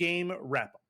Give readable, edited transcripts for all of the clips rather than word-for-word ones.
post-game wrap-up.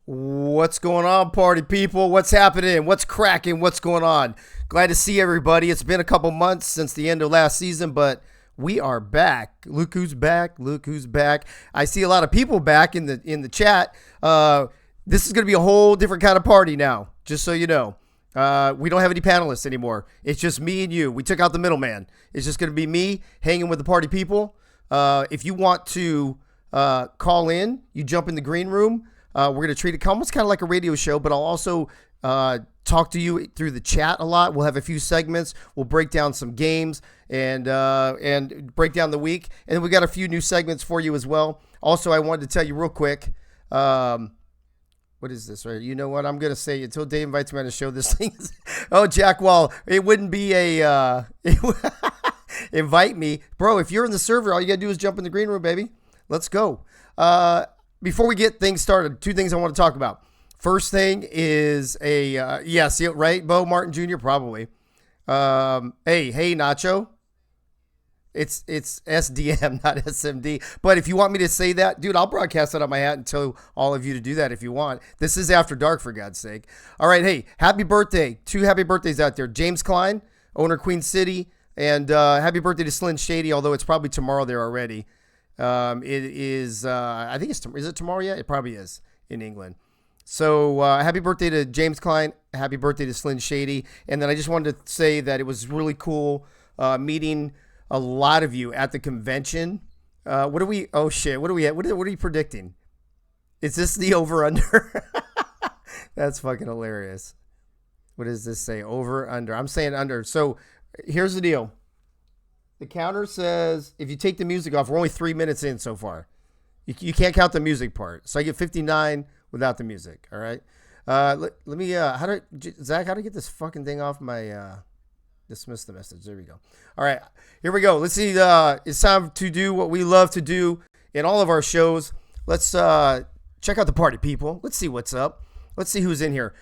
What's going on, party people? What's happening? What's cracking? What's going on? Glad to see everybody. It's been a couple months since the end of last season, but we are back. Look who's back. Look who's back. I see a lot of people back in the chat. This is going to be a whole different kind of party now, just so you know. We don't have any panelists anymore. It's just me and you. We took out the middleman. It's just going to be me hanging with the party people. If you want to call in, you jump in the green room. We're going to treat it almost kind of like a radio show, but I'll also talk to you through the chat a lot. We'll have a few segments. We'll break down some games and break down the week. And then we got a few new segments for you as well. Also, I wanted to tell you real quick, what is this? Right? You know what? I'm going to say until Dave invites me on the show, this thing is, oh, Jack Wall, it wouldn't be a, invite me. Bro, if you're in the server, all you got to do is jump in the green room, baby. Let's go. Before we get things started, two things I want to talk about. First thing is yes, right? Bo Martin Jr. probably. Hey, Nacho. It's SDM, not SMD. But if you want me to say that, dude, I'll broadcast it on my hat and tell all of you to do that if you want. This is After Dark, for God's sake. All right, hey, happy birthday. 2 happy birthdays out there. James Klein, owner Queen City, and happy birthday to Slim Shady, although it's probably tomorrow there already. It is, I think is it tomorrow yet? It probably is in England. So happy birthday to James Klein. Happy birthday to Slim Shady. And then I just wanted to say that it was really cool meeting a lot of you at the convention. What are we at? What are you predicting? Is this the over-under? That's fucking hilarious. What does this say? Over, under. I'm saying under. So here's the deal. The counter says if you take the music off, we're only 3 minutes in so far. You can't count the music part. So I get 59 without the music. All right. Let me, Zach, how do I get this fucking thing off my, dismiss the message. There we go. All right. Here we go. Let's see. It's time to do what we love to do in all of our shows. Let's check out the party, people. Let's see what's up. Let's see who's in here.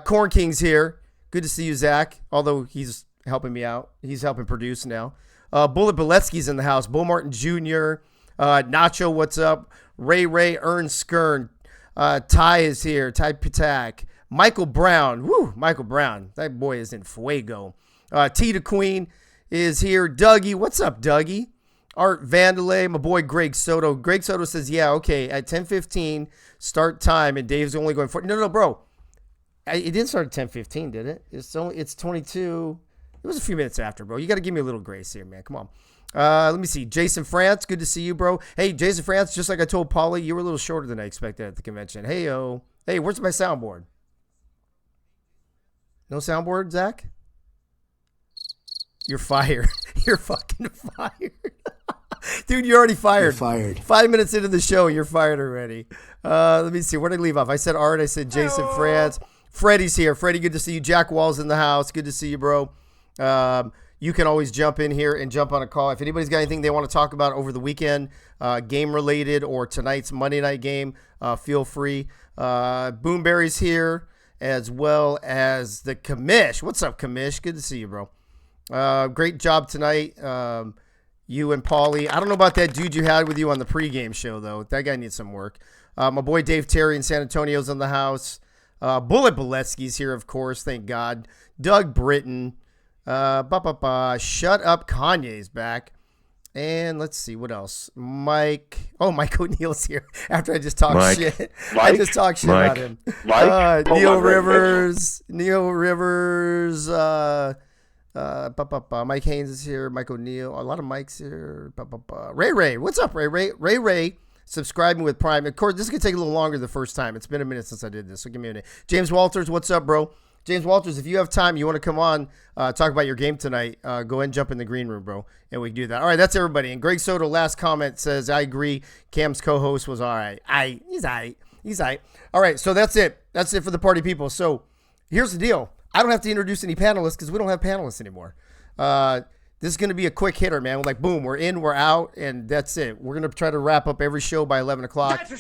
Corn King's here. Good to see you, Zach, although he's helping me out. He's helping produce now. Bullet Beletsky's in the house. Bull Martin Jr., Nacho, what's up? Ray, Ern Skern. Ty is here. Ty Patak. Michael Brown. Woo, Michael Brown. That boy is in fuego. T the Queen is here. Dougie, what's up, Dougie? Art Vandalay, my boy Greg Soto. Greg Soto says, yeah, okay, at 10:15 start time, and Dave's only going for no, bro. It didn't start at 10:15, did it? It's 22. It was a few minutes after, bro. You got to give me a little grace here, man. Come on. Let me see. Jason France, good to see you, bro. Hey, Jason France, just like I told Paulie, you were a little shorter than I expected at the convention. Hey, yo. Hey, where's my soundboard? No soundboard, Zach? You're fired. You're fucking fired. Dude, you're already fired. You're fired. 5 minutes into the show, you're fired already. Let me see. Where did I leave off? I said Art. I said Jason France. Freddie's here. Freddie, good to see you. Jack Wall's in the house. Good to see you, bro. You can always jump in here and jump on a call. If anybody's got anything they want to talk about over the weekend, game-related or tonight's Monday night game, feel free. Boomberry's here, as well as the Commish. What's up, Commish? Good to see you, bro. Great job tonight. You and Paulie. I don't know about that dude you had with you on the pregame show, though. That guy needs some work. My boy Dave Terry in San Antonio's in the house. Bullet Beletsky's here, of course. Thank God. Doug Britton. Shut up. Kanye's back. And let's see what else. Mike O'Neill's here. After I just talked shit. I just talked shit about him. Neil Rivers. Mike Haynes is here. Mike O'Neill. A lot of Mikes here. Ray. What's up, Ray? Ray. Subscribing with Prime. Of course, this is going to take a little longer the first time. It's been a minute since I did this, so give me a minute. James Walters, what's up, bro? James Walters, if you have time, you want to come on, talk about your game tonight, go ahead and jump in the green room, bro, and we can do that. All right, that's everybody. And Greg Soto, last comment, says, I agree. Cam's co-host was all right. He's all right. All right, so that's it. That's it for the party people. So here's the deal. I don't have to introduce any panelists because we don't have panelists anymore. This is going to be a quick hitter, man. We're like, boom, we're in, we're out, and that's it. We're going to try to wrap up every show by 11 o'clock. That's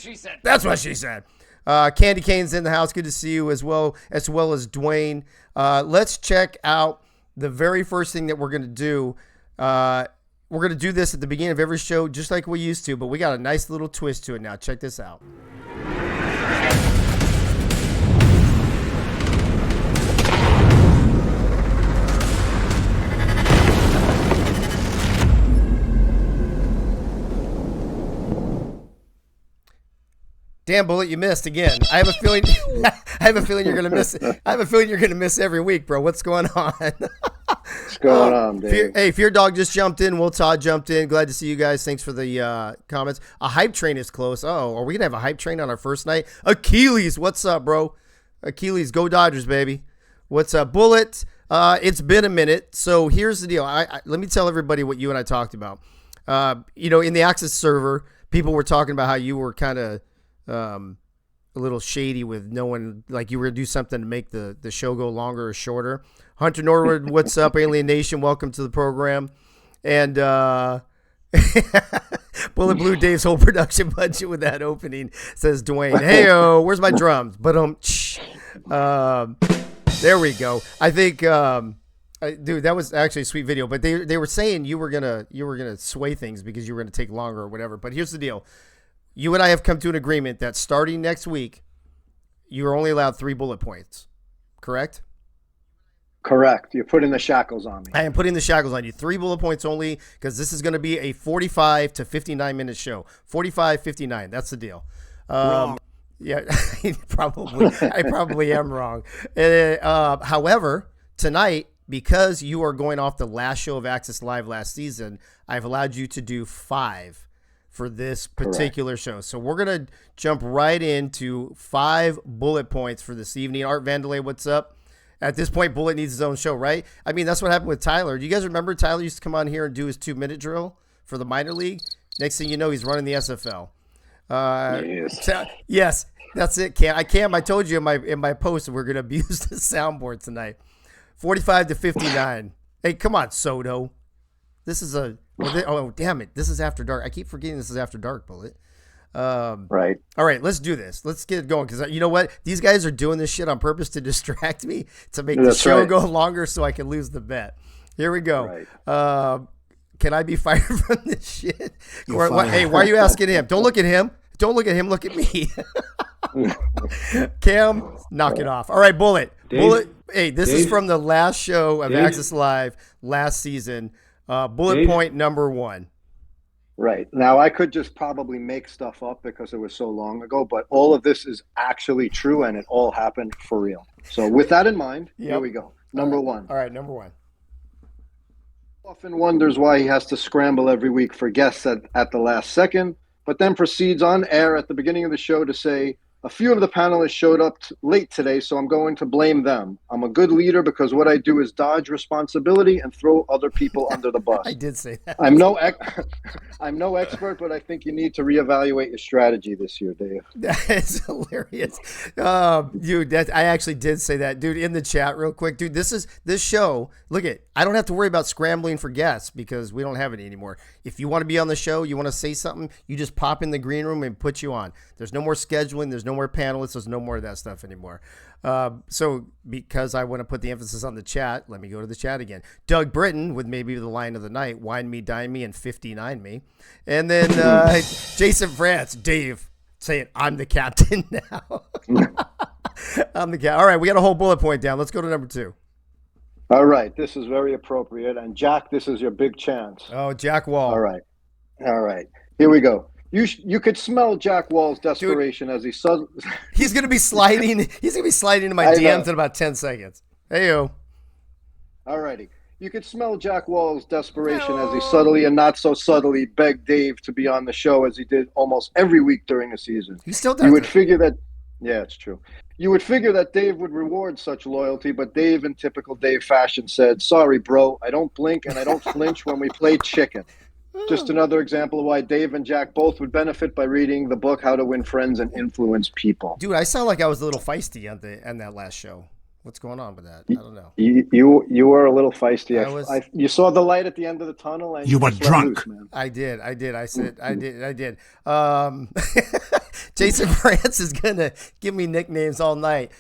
what she said. Candy Cane's in the house. Good to see you as well as Dwayne. Let's check out the very first thing that we're going to do. We're going to do this at the beginning of every show just like we used to, but we got a nice little twist to it now. Check this out. Damn, Bullet, you missed again. I have a feeling. You're gonna miss. I have a feeling you're gonna miss every week, bro. What's going on? What's going on, Dave? Fear Dog just jumped in. Will Todd jumped in. Glad to see you guys. Thanks for the comments. A hype train is close. Oh, are we gonna have a hype train on our first night? Achilles, what's up, bro? Achilles, go Dodgers, baby. What's up, Bullet? It's been a minute. So here's the deal. Let me tell everybody what you and I talked about. In the Access server, people were talking about how you were kind of a little shady with no one, like you were gonna do something to make the show go longer or shorter. Hunter Norwood, what's up? Alien Nation, welcome to the program. And Bullet Blue Dave's whole production budget with that opening, says Dwayne. Hey-o, where's my drums? But there we go. I think dude, that was actually a sweet video, but they were saying you were gonna sway things because you were gonna take longer or whatever. But here's the deal. You and I have come to an agreement that starting next week, you are only allowed 3 bullet points. Correct? Correct. You're putting the shackles on me. I am putting the shackles on you. 3 bullet points only, because this is going to be a 45 to 59 minute show. 45, 59. That's the deal. Wrong. Yeah, I probably am wrong. However, tonight, because you are going off the last show of Access Live last season, I've allowed you to do 5 for this particular show. So we're going to jump right into 5 bullet points for this evening. Art Vandelay, what's up? At this point, Bullet needs his own show, right? I mean, that's what happened with Tyler. Do you guys remember Tyler used to come on here and do his 2-minute drill for the minor league? Next thing you know, he's running the SFL. Yes, that's it, Cam. I told you in my post that we're going to abuse the soundboard tonight. 45-59. Hey, come on, Soto. This is damn it. This is After Dark. I keep forgetting this is After Dark, Bullet. Right. All right, let's do this. Let's get it going because you know what? These guys are doing this shit on purpose to distract me, to make the show go longer so I can lose the bet. Here we go. Right. Can I be fired from this shit? Hey, why are you asking him? Don't look at him. Don't look at him. Look at me. Cam, knock it off. All right, Bullet. Hey, this is from the last show of Access Live last season. Bullet point number 1. Right. Now, I could just probably make stuff up because it was so long ago, but all of this is actually true, and it all happened for real. So with that in mind, Here we go. Number 1. All right, number 1. Often wonders why he has to scramble every week for guests at the last second, but then proceeds on air at the beginning of the show to say, a few of the panelists showed up late today, so I'm going to blame them. I'm a good leader because what I do is dodge responsibility and throw other people under the bus. I did say that. I'm no expert, but I think you need to reevaluate your strategy this year, Dave. That is hilarious. Dude, I actually did say that. Dude, in the chat real quick. Dude, this show, look at, I don't have to worry about scrambling for guests because we don't have any anymore. If you want to be on the show, you want to say something, you just pop in the green room and put you on. There's no more scheduling. There's no more panelists. There's no more of that stuff anymore. So because I want to put the emphasis on the chat, let me go to the chat again. Doug Britton with maybe the line of the night, wine me, dine me, and 59 me. And then Jason France, Dave saying, I'm the captain now. I'm the captain. All right, we got a whole bullet point down. Let's go to number 2. All right, this is very appropriate. And Jack, this is your big chance. Oh, Jack Wall. All right. Here we go. You could smell Jack Wall's desperation as he he's gonna be sliding. He's gonna be sliding into my DMs in about 10 seconds. Hey yo. Alrighty. You could smell Jack Wall's desperation as he subtly and not so subtly begged Dave to be on the show as he did almost every week during the season. He still does. You would figure that. Yeah, it's true. You would figure that Dave would reward such loyalty, but Dave, in typical Dave fashion, said, "Sorry, bro. I don't blink and I don't flinch when we play chicken." Just another example of why Dave and Jack both would benefit by reading the book How to Win Friends and Influence People. Dude, I sound like I was a little feisty on that last show. What's going on with that? I don't know. You were a little feisty. You saw the light at the end of the tunnel, and you were drunk. Loose, man. I did. I said I did. Jason France is gonna give me nicknames all night.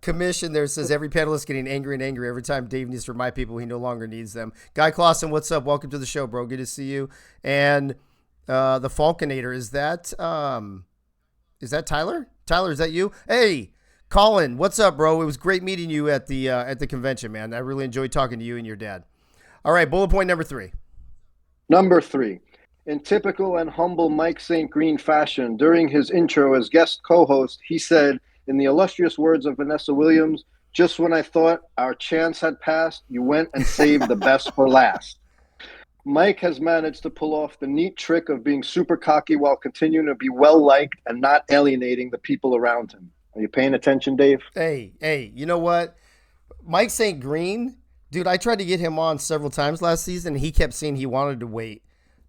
Commission there says every panelist getting angry and angry every time Dave needs to remind people he no longer needs them. Guy Clausen, what's up? Welcome to the show, bro. Good to see you. And the Falconator, is that Tyler? Tyler, is that you? Hey, Colin, what's up, bro? It was great meeting you at the convention, man. I really enjoyed talking to you and your dad. All right, bullet point number 3. Number 3. In typical and humble Mike St. Green fashion, during his intro as guest co-host, he said, in the illustrious words of Vanessa Williams, "Just when I thought our chance had passed, you went and saved the best for last." Mike has managed to pull off the neat trick of being super cocky while continuing to be well-liked and not alienating the people around him. Are you paying attention, Dave? Hey, you know what? Mike St. Green, dude, I tried to get him on several times last season, and he kept saying he wanted to wait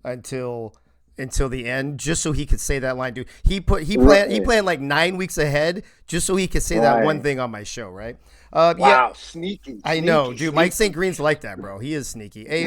until the end just so he could say that line, dude. He planned like 9 weeks ahead just so he could say that one thing on my show, right? Wow, sneaky. I know, dude. Sneaky. Mike St. Green's like that, bro. He is sneaky. Hey,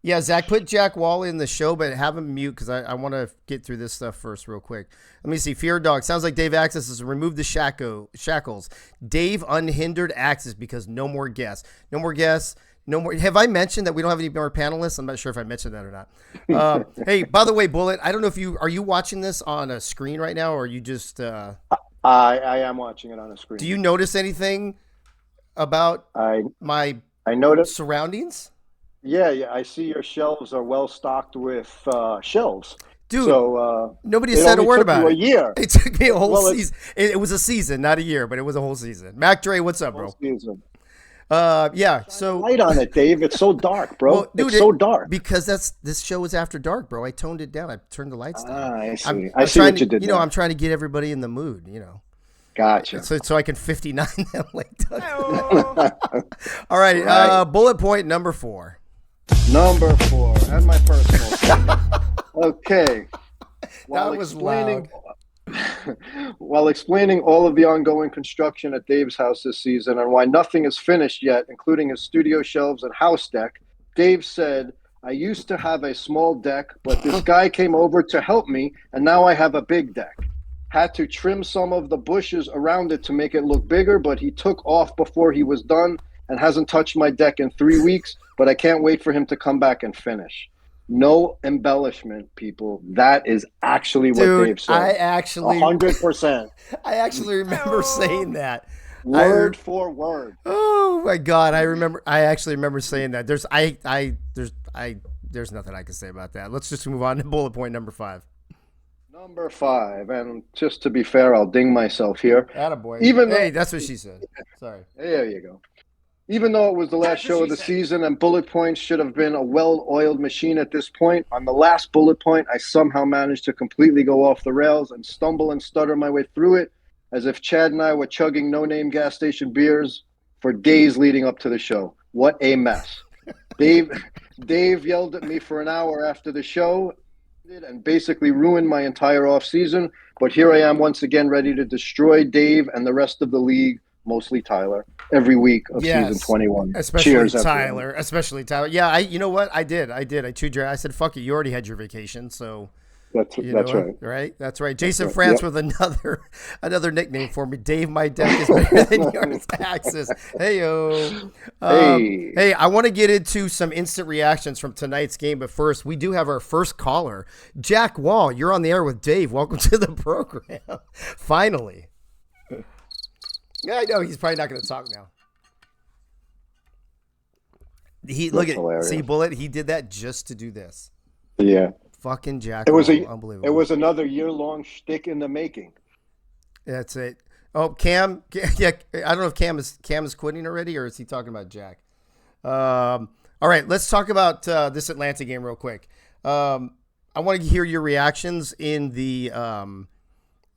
yeah, Zach, put Jack Wall in the show, but have him mute because I want to get through this stuff first real quick. Let me see. Fear Dog. Sounds like Dave Access has removed the shackles. Dave unhindered access because no more guests. No more guests. No more. Have I mentioned that we don't have any more panelists? I'm not sure if I mentioned that or not. Hey, by the way, Bullet, I don't know if are you watching this on a screen right now or are you just... I am watching it on a screen. Do you notice anything about my surroundings? Yeah, I see your shelves are well stocked with shelves. Dude, so, nobody said a word about it. A year. It took me a whole season. It was a season, not a year, but it was a whole season. Mac Dre, what's up, bro? Season. Yeah. So Light on it, Dave. It's so dark, bro. well, dude, it's so dark. because this show is after dark, bro. I toned it down. I turned the lights down. I see. I'm see trying what you to, did there. I'm trying to get everybody in the mood, Gotcha. so I can 59 them like All right, Right. bullet point number 4. Number 4, and my personal favorite. Okay. That was loud. While explaining all of the ongoing construction at Dave's house this season and why nothing is finished yet, including his studio shelves and house deck, Dave said, I used to have a small deck, but this guy came over to help me, and now I have a big deck. Had to trim some of the bushes around it to make it look bigger, but he took off before he was done and hasn't touched my deck in 3 weeks, but I can't wait for him to come back and finish. No embellishment, people. That is actually what Dude, Dave said. I actually 100%. I actually remember saying that. Word for word. Oh my god, I actually remember saying that. There's nothing I can say about that. Let's just move on to bullet point number 5. Number 5, and just to be fair, I'll ding myself here. Attaboy. Even hey, though, that's what she said. Sorry. there you go. Even though it was the last show of the season and bullet points should have been a well-oiled machine at this point, on the last bullet point, I somehow managed to completely go off the rails and stumble and stutter my way through it as if Chad and I were chugging no-name gas station beers for days leading up to the show. What a mess. Dave yelled at me for an hour after the show and basically ruined my entire off-season, but here I am once again ready to destroy Dave and the rest of the league, mostly Tyler, every week of season 21. Especially Cheers, Tyler. everyone. Especially Tyler. Yeah, you know what? I did. I chewed your. I said, "Fuck it, you already had your vacation." So That's right. Right. That's right. Jason right. France Yep. with another nickname for me. Dave, my deck is better than yours. Axis. Hey-o. Hey, I want to get into some instant reactions from tonight's game, but first, we do have our first caller, Jack Wall. You're on the air with Dave. Welcome to the program. Finally. Yeah, I know he's probably not going to talk now. Look at hilarious. see Bullet. He did that just to do this. Yeah. Fucking Jack. It was unbelievable. It was another year-long shtick in the making. That's it. Oh, Cam. Yeah, I don't know if Cam is quitting already, or is he talking about Jack? All right, let's talk about this Atlanta game real quick. I want to hear your reactions in the.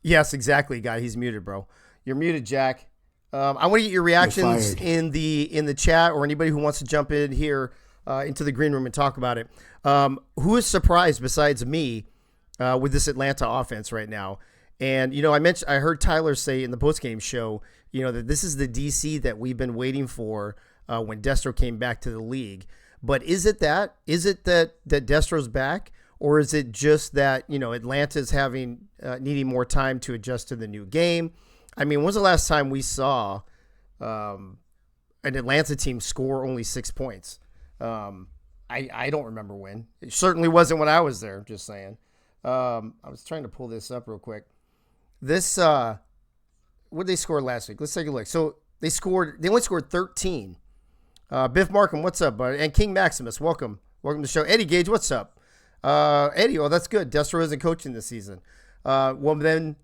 Yes, exactly, guy. He's muted, bro. You're muted, Jack. I want to get your reactions in the chat, or anybody who wants to jump in here into the green room and talk about it. Who is surprised besides me with this Atlanta offense right now? And I heard Tyler say in the postgame show, that this is the DC that we've been waiting for when Destro came back to the league. But is it that? Is it that Destro's back, or is it just that Atlanta's needing more time to adjust to the new game? I mean, when was the last time we saw an Atlanta team score only 6 points? I don't remember when. It certainly wasn't when I was there, just saying. I was trying to pull this up real quick. This, what did they score last week? Let's take a look. So they only scored 13. Biff Markham, what's up, bud? And King Maximus, welcome. Welcome to the show. Eddie Gage, what's up? Eddie, well, that's good. Destro isn't coaching this season. Well, then,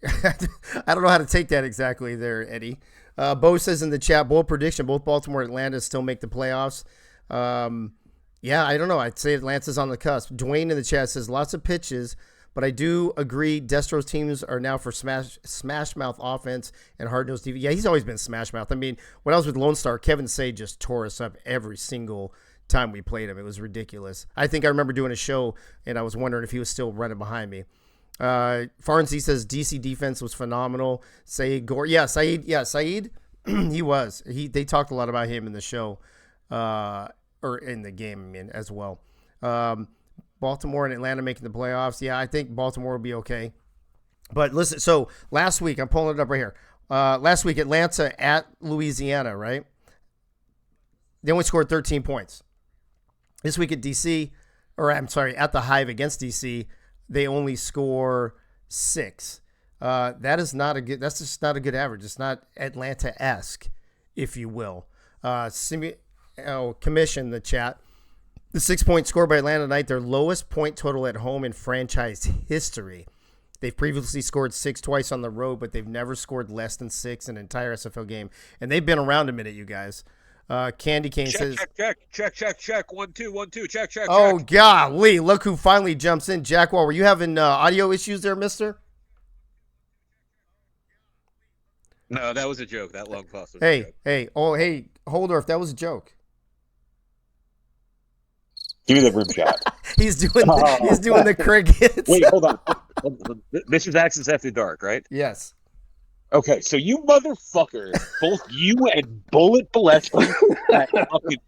I don't know how to take that exactly there, Eddie. Bo says in the chat, bold prediction, both Baltimore and Atlanta still make the playoffs. Yeah, I don't know. I'd say Atlanta's on the cusp. Dwayne in the chat says lots of pitches, but I do agree Destro's teams are now for smash mouth offense and hard-nosed defense. Yeah, he's always been smash mouth. I mean, when I was with Lone Star, Kevin Say just tore us up every single time we played him. It was ridiculous. I think I remember doing a show, and I was wondering if he was still running behind me. Farnsey says DC defense was phenomenal. Saeed Gore. Yeah, Saeed. He was. They talked a lot about him in the show. Or in the game, I mean, as well. Baltimore and Atlanta making the playoffs. Yeah, I think Baltimore will be okay. But listen, so last week, I'm pulling it up right here. Last week, Atlanta at Louisiana, right? They only scored 13 points. This week at at the Hive against DC, they only score 6. That's just not a good average. It's not Atlanta-esque, if you will. Commission the chat. The 6-point score by Atlanta tonight, their lowest point total at home in franchise history. They've previously scored 6 twice on the road, but they've never scored less than 6 in an entire SFL game. And they've been around a minute, you guys. Candy Cane says, check. 1 2 1 2. Check. "Oh golly, look who finally jumps in." Jack Wall, were you having audio issues there, Mister? No, that was a joke. That long pause was a joke. Hey, Holdorf, that was a joke. Give me the room shot. He's doing the crickets. Wait, hold on. This is Access After Dark, right? Yes. Okay, so you motherfucker, both you and Bullet Bolesky, that fucking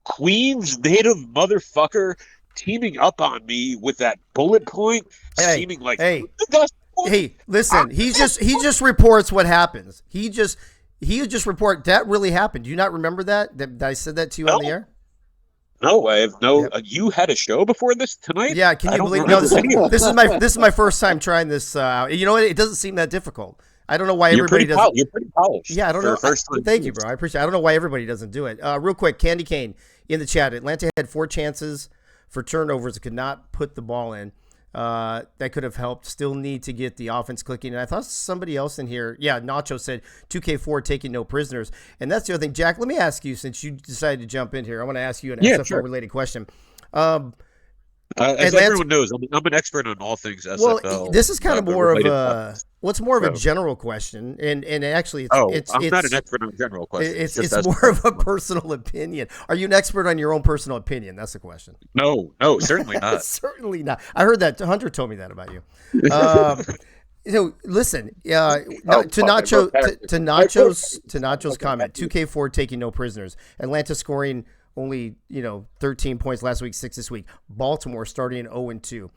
Queens native motherfucker, teaming up on me with that bullet point, seeming like Hey, listen, he just reports what happens. He just report that really happened. Do you not remember that I said that to you on the air? No, I have no. Yep. You had a show before this tonight? Yeah, can you believe? No, this is my first time trying this out. You know what? It doesn't seem that difficult. I don't know why everybody doesn't. You're pretty polished. Yeah, I don't know. Thank you, bro. I appreciate it. I don't know why everybody doesn't do it. Real quick, Candy Cane in the chat. Atlanta had 4 chances for turnovers. Could not put the ball in. That could have helped. Still need to get the offense clicking. And I thought somebody else in here, Nacho said 2K4 taking no prisoners. And that's the other thing. Jack, let me ask you, since you decided to jump in here, I want to ask you an SFL-related question. As everyone knows, I'm an expert on all things SFL. Well, this is kind of more of a a general question, and actually, I'm not an expert on general questions. It's more of a personal opinion. Are you an expert on your own personal opinion? That's the question. No, certainly not. Certainly not. I heard that Hunter told me that about you. Listen, to Nacho's comment, 2K4 taking no prisoners. Atlanta scoring only 13 points last week, 6 this week. Baltimore starting 0-2.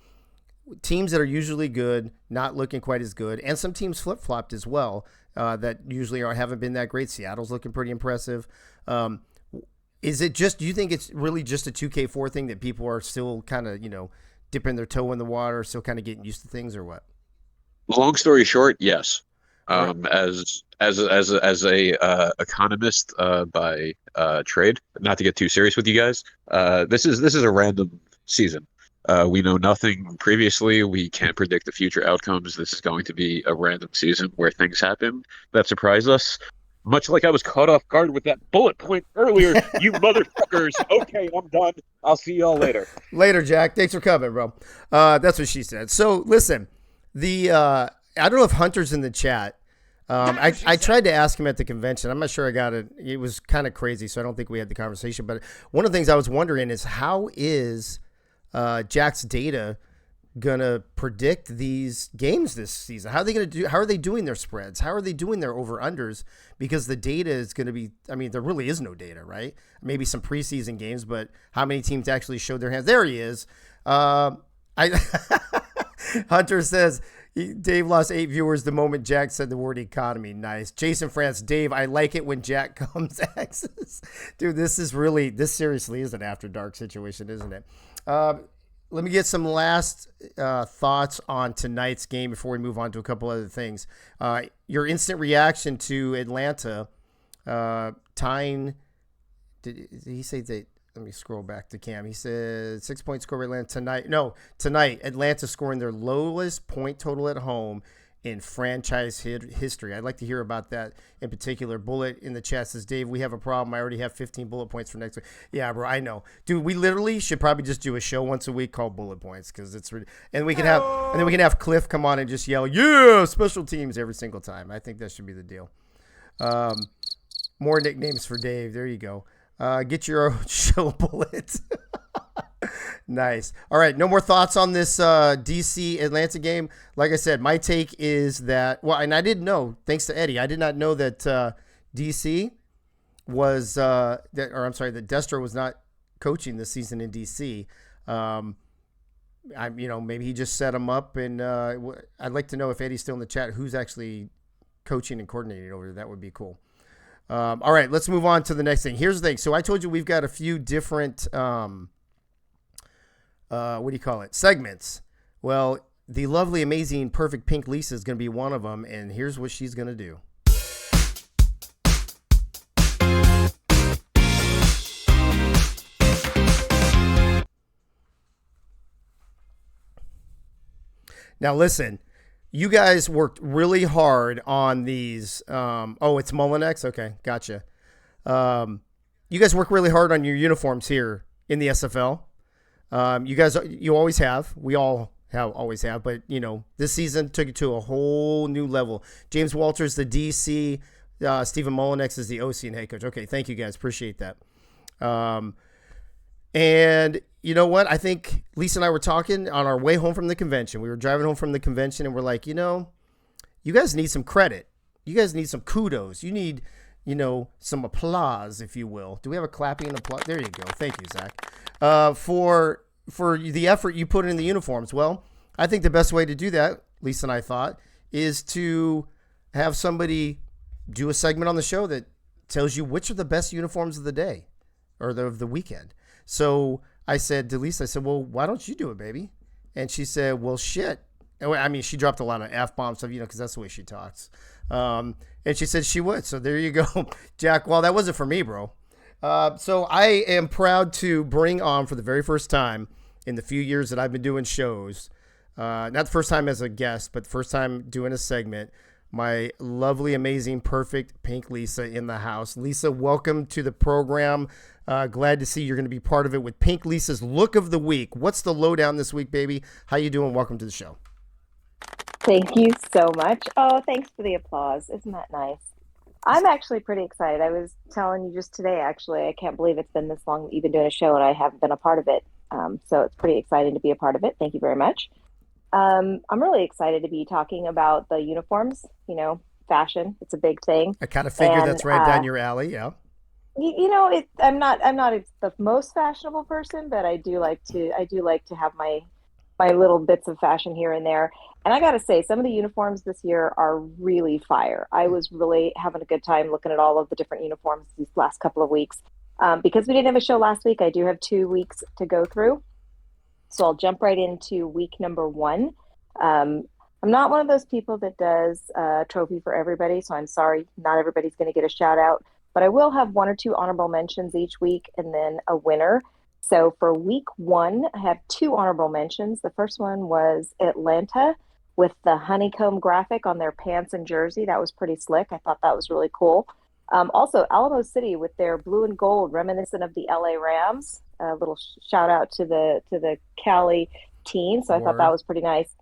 Teams that are usually good, not looking quite as good, and some teams flip-flopped as well that usually haven't been that great. Seattle's looking pretty impressive. Is it just? Do you think it's really just a 2K4 thing that people are still kind of dipping their toe in the water, still kind of getting used to things, or what? Long story short, yes. As a economist by trade, not to get too serious with you guys, this is a random season. We know nothing previously. We can't predict the future outcomes. This is going to be a random season where things happen that surprise us. Much like I was caught off guard with that bullet point earlier, you motherfuckers. Okay, I'm done. I'll see y'all later. Later, Jack. Thanks for coming, bro. That's what she said. So listen, I don't know if Hunter's in the chat. I tried to ask him at the convention. I'm not sure I got it. It was kind of crazy, so I don't think we had the conversation. But one of the things I was wondering is how is Jack's data gonna predict these games this season? How are they gonna do? How are they doing their spreads? How are they doing their over unders? Because the data is gonna be. I mean, there really is no data, right? Maybe some preseason games, but how many teams actually showed their hands? There he is. Hunter says Dave lost 8 viewers the moment Jack said the word economy. Nice. Jason France, Dave, I like it when Jack comes access. Dude, this seriously is an after dark situation, isn't it? Let me get some last thoughts on tonight's game before we move on to a couple other things. Your instant reaction to Atlanta tying. Did he say that? Let me scroll back to Cam. He said 6-point score Atlanta tonight. No, tonight Atlanta scoring their lowest point total at home in franchise history. I'd like to hear about that in particular. Bullet in the chat says, Dave, we have a problem. I already have 15 bullet points for next week. Yeah, bro, I know. Dude, we literally should probably just do a show once a week called Bullet Points because it's and we can have Cliff come on and just yell, yeah, special teams every single time. I think that should be the deal. More nicknames for Dave. There you go. Get your own show, Bullet. Nice. All right. No more thoughts on this DC Atlanta game. Like I said, my take is that, and I didn't know, thanks to Eddie, I did not know that DC was, that Destro was not coaching this season in DC. Maybe he just set him up, and I'd like to know if Eddie's still in the chat, who's actually coaching and coordinating over there. That would be cool. All right, let's move on to the next thing. Here's the thing. So I told you we've got a few different, segments. Well, the lovely, amazing, perfect pink Lisa is going to be one of them, and here's what she's going to do. Now, listen. You guys worked really hard on these. It's Mullinex? Okay, gotcha. you guys work really hard on your uniforms here in the SFL. You always have. We all always have. But, this season took it to a whole new level. James Walters, the DC. Stephen Molinex is the OC and head coach. Okay, thank you guys. Appreciate that. And you know what? I think Lisa and I were talking on our way home from the convention. We were driving home from the convention, and we're like, you guys need some credit. You guys need some kudos. You need, some applause, if you will. Do we have a clapping and applause? There you go. Thank you, Zach. For the effort you put in the uniforms. Well, I think the best way to do that, Lisa and I thought, is to have somebody do a segment on the show that tells you which are the best uniforms of the day or of the weekend. So I said to Lisa, well, why don't you do it, baby? And she said, well, shit. I mean, she dropped a lot of F-bombs, because that's the way she talks. And she said she would. So there you go, Jack. Well, that wasn't for me, bro. So I am proud to bring on for the very first time in the few years that I've been doing shows, not the first time as a guest, but the first time doing a segment, my lovely, amazing, perfect Pink Lisa in the house. Lisa, welcome to the program. Glad to see you're going to be part of it with Pink Lisa's Look of the Week. What's the lowdown this week, baby? How you doing? Welcome to the show. Thank you so much. Oh, thanks for the applause. Isn't that nice? I'm actually pretty excited. I was telling you just today, actually, I can't believe it's been this long that you've been doing a show and I haven't been a part of it. So it's pretty exciting to be a part of it. Thank you very much. I'm really excited to be talking about the uniforms, fashion. It's a big thing. I kind of figured that's right down your alley. Yeah. I'm not the most fashionable person, but I do like to have my little bits of fashion here and there. And I got to say, some of the uniforms this year are really fire. I was really having a good time looking at all of the different uniforms these last couple of weeks. Because we didn't have a show last week, I do have 2 weeks to go through. So I'll jump right into week number 1. I'm not one of those people that does a trophy for everybody, so I'm sorry, not everybody's going to get a shout out. But I will have 1 or 2 honorable mentions each week and then a winner. So for week 1, I have 2 honorable mentions. The first one was Atlanta with the honeycomb graphic on their pants and jersey. That was pretty slick. I thought that was really cool. Also, Alamo City with their blue and gold, reminiscent of the LA Rams. A little shout out to the Cali team. So I thought that was pretty nice.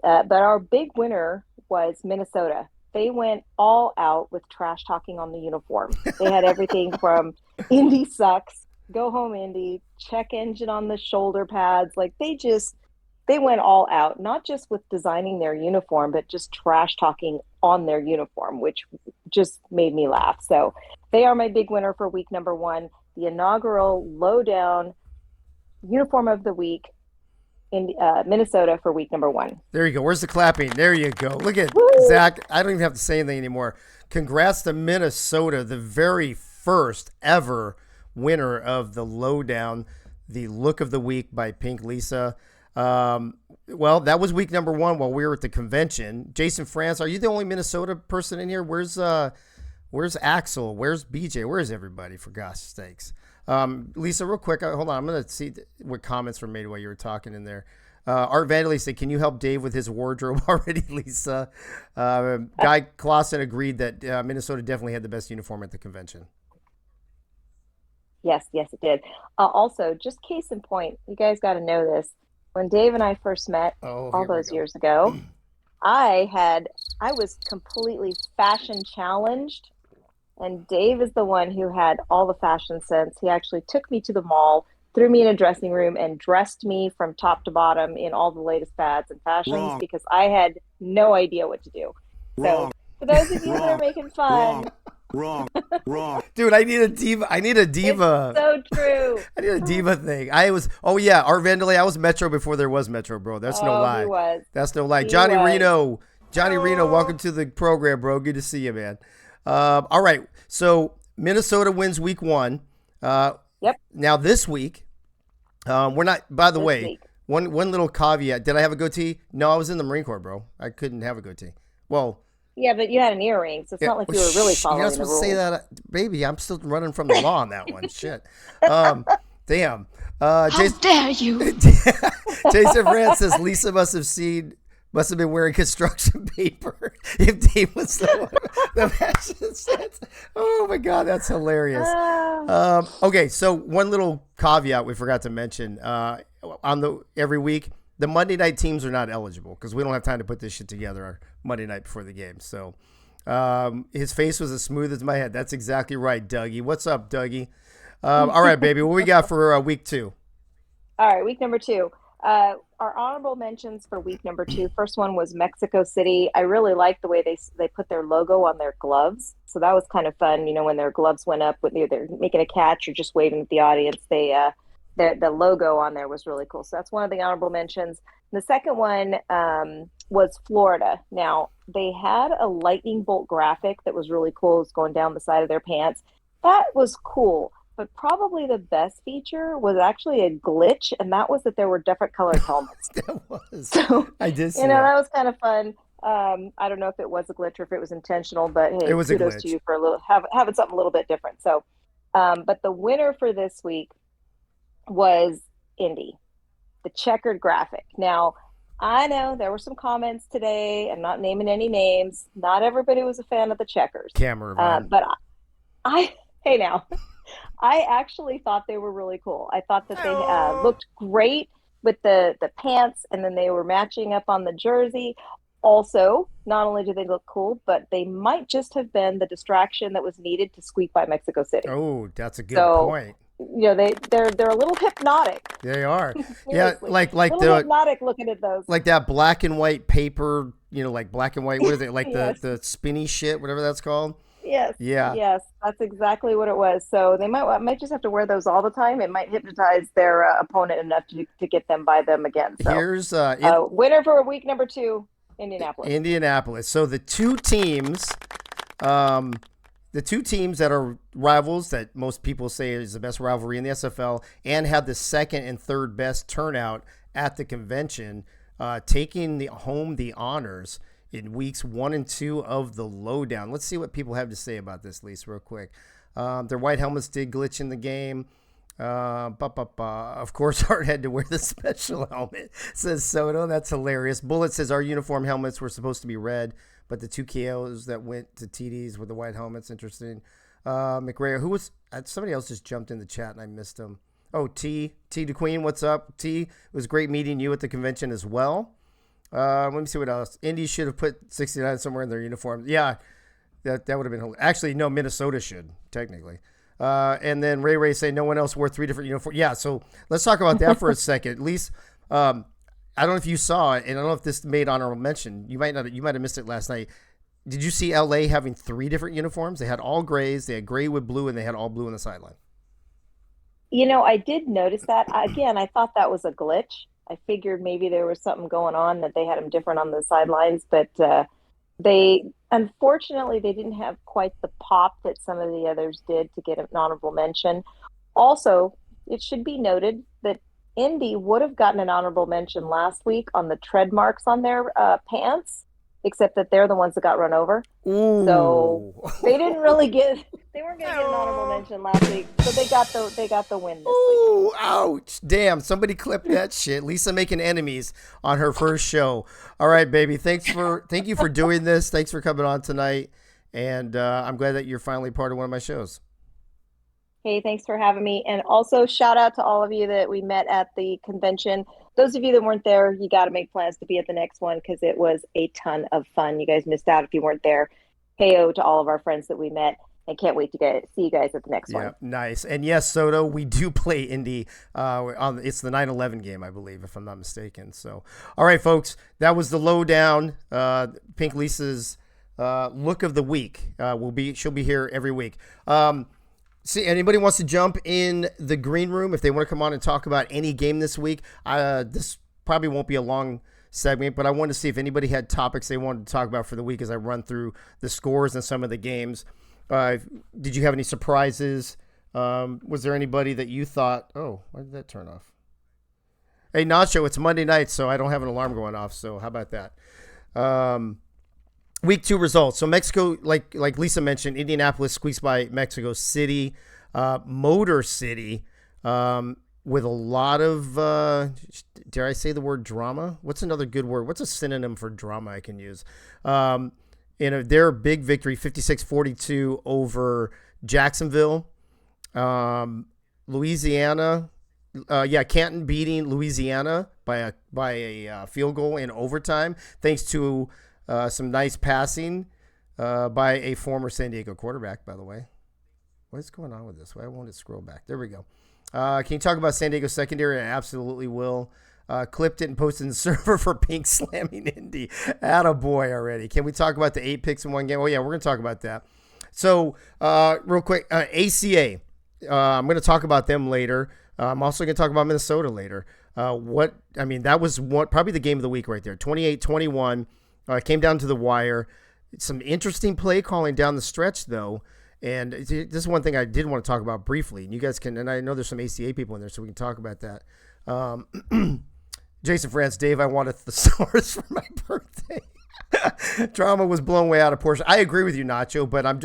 But our big winner was Minnesota. They went all out with trash talking on the uniform. They had everything from Indy sucks, go home Indy, check engine on the shoulder pads. Like they went all out, not just with designing their uniform, but just trash talking on their uniform, which just made me laugh. So they are my big winner for week number 1, the inaugural lowdown uniform of the week in Minnesota for week number 1. There you go. Where's the clapping? There you go. Look at Zach. I don't even have to say anything anymore. Congrats to Minnesota, the very first ever winner of the lowdown, the Look of the Week by Pink Lisa. Well, that was week number 1 while we were at the convention. Jason France, are you the only Minnesota person in here? Where's Axel? Where's BJ? Where's everybody, for gosh sakes? Lisa, real quick, hold on. I'm going to see what comments were made while you were talking in there. Art Vanderlei said, can you help Dave with his wardrobe already, Lisa? Guy Clausen agreed that Minnesota definitely had the best uniform at the convention. Yes, it did. Also, just case in point, you guys got to know this. When Dave and I first met all those years ago, I was completely fashion challenged, and Dave is the one who had all the fashion sense. He actually took me to the mall, threw me in a dressing room, and dressed me from top to bottom in all the latest fads and fashions because I had no idea what to do. So for those of you that are making fun, Wrong. Dude, I need a diva. It's so true. I need a diva thing. Art Vanderlei, I was Metro before there was Metro, bro. That's no lie. He was. That's no lie. Johnny Reno, welcome to the program, bro. Good to see you, man. All right. So Minnesota wins week 1. Yep. Now this week, we're not, by the way, one little caveat. Did I have a goatee? No, I was in the Marine Corps, bro. I couldn't have a goatee. Well, yeah, but you had an earring, so it's not like you were really following the rules. You're not supposed to say that, baby. I'm still running from the law on that one. Shit. Damn. How dare you? Jason France says Lisa must have seen Must have been wearing construction paper if Dave was the fashion sense. Oh my God, that's hilarious. Okay, so one little caveat we forgot to mention every week, the Monday night teams are not eligible because we don't have time to put this shit together our Monday night before the game. So his face was as smooth as my head. That's exactly right, Dougie. What's up, Dougie? All right, baby. What we got for week 2? All right, week number 2. Our honorable mentions for week number 2. First one was Mexico City. I really liked the way they put their logo on their gloves. So that was kind of fun. You know, when their gloves went up, when they're making a catch or just waving at the audience, the logo on there was really cool. So that's one of the honorable mentions. The second one was Florida. Now, they had a lightning bolt graphic that was really cool. It was going down the side of their pants. That was cool. But probably the best feature was actually a glitch, and that was that there were different colored helmets. That was. So, I did see that was kind of fun. I don't know if it was a glitch or if it was intentional, but hey, it was kudos to you for having something a little bit different. So, but the winner for this week was Indy, the checkered graphic. Now, I know there were some comments today. I'm not naming any names. Not everybody was a fan of the checkers. Camera, but hey now. I actually thought they were really cool. I thought that they looked great with the pants, and then they were matching up on the jersey. Also, not only do they look cool, but they might just have been the distraction that was needed to squeak by Mexico City. Oh, that's a good point. You know, they're a little hypnotic. They are. Yeah, like hypnotic looking at those. Like that black and white paper, you know, like black and white, what is it? Like Yes. the spinny shit, whatever that's called. Yes. Yeah. Yes, that's exactly what it was. So they might just have to wear those all the time. It might hypnotize their opponent enough to get them by them again. So here's winner for week number 2, Indianapolis. Indianapolis. So the two teams that are rivals that most people say is the best rivalry in the SFL and had the second and third best turnout at the convention, taking home the honors in weeks 1 and 2 of the lowdown. Let's see what people have to say about this, Lisa, real quick. Their white helmets did glitch in the game. Of course, Hart had to wear the special helmet, says Soto. That's hilarious. Bullet says our uniform helmets were supposed to be red, but the 2 KOs that went to TDs with the white helmets. Interesting. McRae, who was somebody else just jumped in the chat and I missed him. Oh, T DeQueen, what's up? T, it was great meeting you at the convention as well. Let me see what else. Indy should have put 69 somewhere in their uniform. Yeah, that would have been. Actually, no, Minnesota should technically. And then Ray say no one else wore 3 different uniforms. Yeah, so let's talk about that for a second. At least I don't know if you saw it, and I don't know if this made honorable mention. You might have missed it last night. Did you see LA having 3 different uniforms? They had all grays, they had gray with blue, and they had all blue on the sideline. You know, I did notice that. Again, I thought that was a glitch. I figured maybe there was something going on that they had them different on the sidelines, but unfortunately they didn't have quite the pop that some of the others did to get an honorable mention. Also, it should be noted that Indy would have gotten an honorable mention last week on the tread marks on their pants, except that they're the ones that got run over. Ooh. So they weren't going to get an honorable mention last week. So they got the win this Ooh, week. Ouch. Damn, somebody clip that shit. Lisa making enemies on her first show. All right, baby. Thank you for doing this. Thanks for coming on tonight. And I'm glad that you're finally part of one of my shows. Hey, thanks for having me. And also shout out to all of you that we met at the convention. Those of you that weren't there, you got to make plans to be at the next one because it was a ton of fun. You guys missed out if you weren't there. Heyo to all of our friends that we met. I can't wait to see you guys at the next one. Yeah, nice. And yes, Soto, we do play Indy. It's the 9/11 game, I believe, if I'm not mistaken. So, all right, folks, that was the lowdown. Pink Lisa's look of the week. She'll be here every week. See, anybody wants to jump in the green room if they want to come on and talk about any game this week? This probably won't be a long segment, but I wanted to see if anybody had topics they wanted to talk about for the week as I run through the scores and some of the games. Did you have any surprises? Was there anybody that you thought, oh, why did that turn off? Hey, Nacho, it's Monday night, so I don't have an alarm going off. So how about that? Week 2 results. So Mexico, like Lisa mentioned, Indianapolis squeaks by Mexico City. Motor City was with a lot of, dare I say the word drama? What's another good word? What's a synonym for drama I can use? Their big victory, 56-42 over Jacksonville. Louisiana, Canton beating Louisiana by a field goal in overtime, thanks to some nice passing by a former San Diego quarterback, by the way. What is going on with this? Why won't it scroll back? There we go. Can you talk about San Diego secondary? I absolutely will. Clipped it and posted in the server for Pink slamming Indy. Attaboy already. Can we talk about the 8 picks in one game? Oh, yeah, we're going to talk about that. So, real quick, ACA. I'm going to talk about them later. I'm also going to talk about Minnesota later. That was probably the game of the week right there. 28-21. Came down to the wire. Some interesting play calling down the stretch, though. And this is one thing I did want to talk about briefly. And you guys can, and I know there's some ACA people in there, so we can talk about that. Jason France, Dave, I wanted the thesaurus for my birthday. Drama was blown way out of proportion. I agree with you, Nacho, but I'm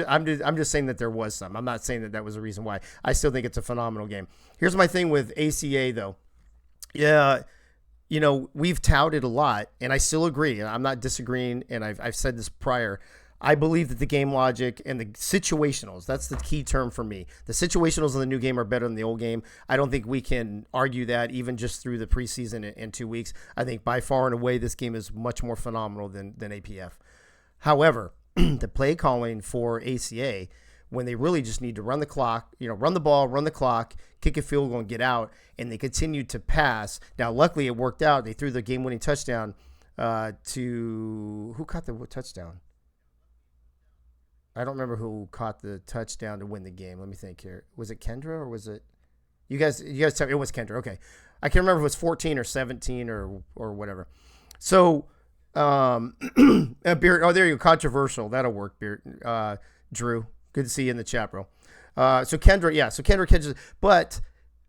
just saying that there was some. I'm not saying that was the reason why. I still think it's a phenomenal game. Here's my thing with ACA, though. Yeah, we've touted a lot, and I still agree. And I'm not disagreeing, and I've said this prior. I believe that the game logic and the situationals, that's the key term for me. The situationals in the new game are better than the old game. I don't think we can argue that even just through the preseason in 2 weeks. I think by far and away this game is much more phenomenal than APF. However, the play calling for ACA, when they really just need to run the clock, run the ball, run the clock, kick a field goal and get out, and they continue to pass. Now, luckily it worked out. They threw the game-winning touchdown to – who caught the touchdown? I don't remember who caught the touchdown to win the game. Let me think here. Was it Kendra or was it you guys tell me? It was Kendra. Okay. I can't remember if it was 14 or 17 or whatever. So Beard, there you go. Controversial. That'll work, Beard. Drew. Good to see you in the chat, bro. So Kendra catches, but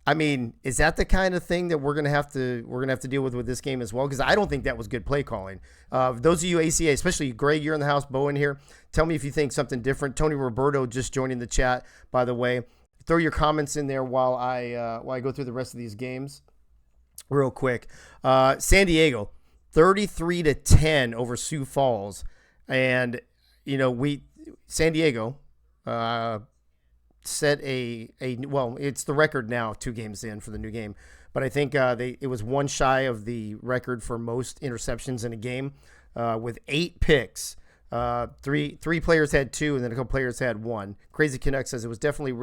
I mean, is that the kind of thing that we're gonna have to deal with this game as well? Because I don't think that was good play calling. Those of you ACA, especially Greg, you're in the house, Bo in here. Tell me if you think something different. Tony Roberto just joining the chat, by the way. Throw your comments in there while I go through the rest of these games, real quick. San Diego, 33-10 over Sioux Falls, and San Diego. Set it's the record now 2 games in for the new game, but I think it was one shy of the record for most interceptions in a game with 8 picks. Three players had 2 and then a couple players had 1. Crazy Connect says it was definitely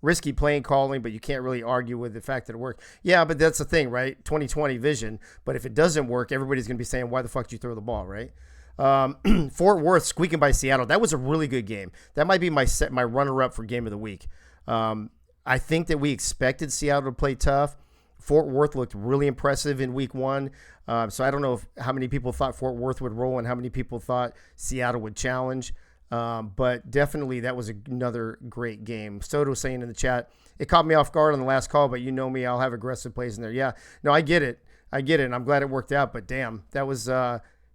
risky playing calling, but you can't really argue with the fact that it worked. Yeah, but that's the thing, right? 2020 vision. But if it doesn't work, everybody's going to be saying, why the fuck did you throw the ball, right? Fort Worth squeaking by Seattle. That was a really good game. That might be my runner-up for game of the week. I think that we expected Seattle to play tough. Fort Worth looked really impressive in week 1. So I don't know how many people thought Fort Worth would roll and how many people thought Seattle would challenge. But definitely that was another great game. Soto saying in the chat, it caught me off guard on the last call, but you know me, I'll have aggressive plays in there. Yeah, no, I get it. And I'm glad it worked out, but damn, that was,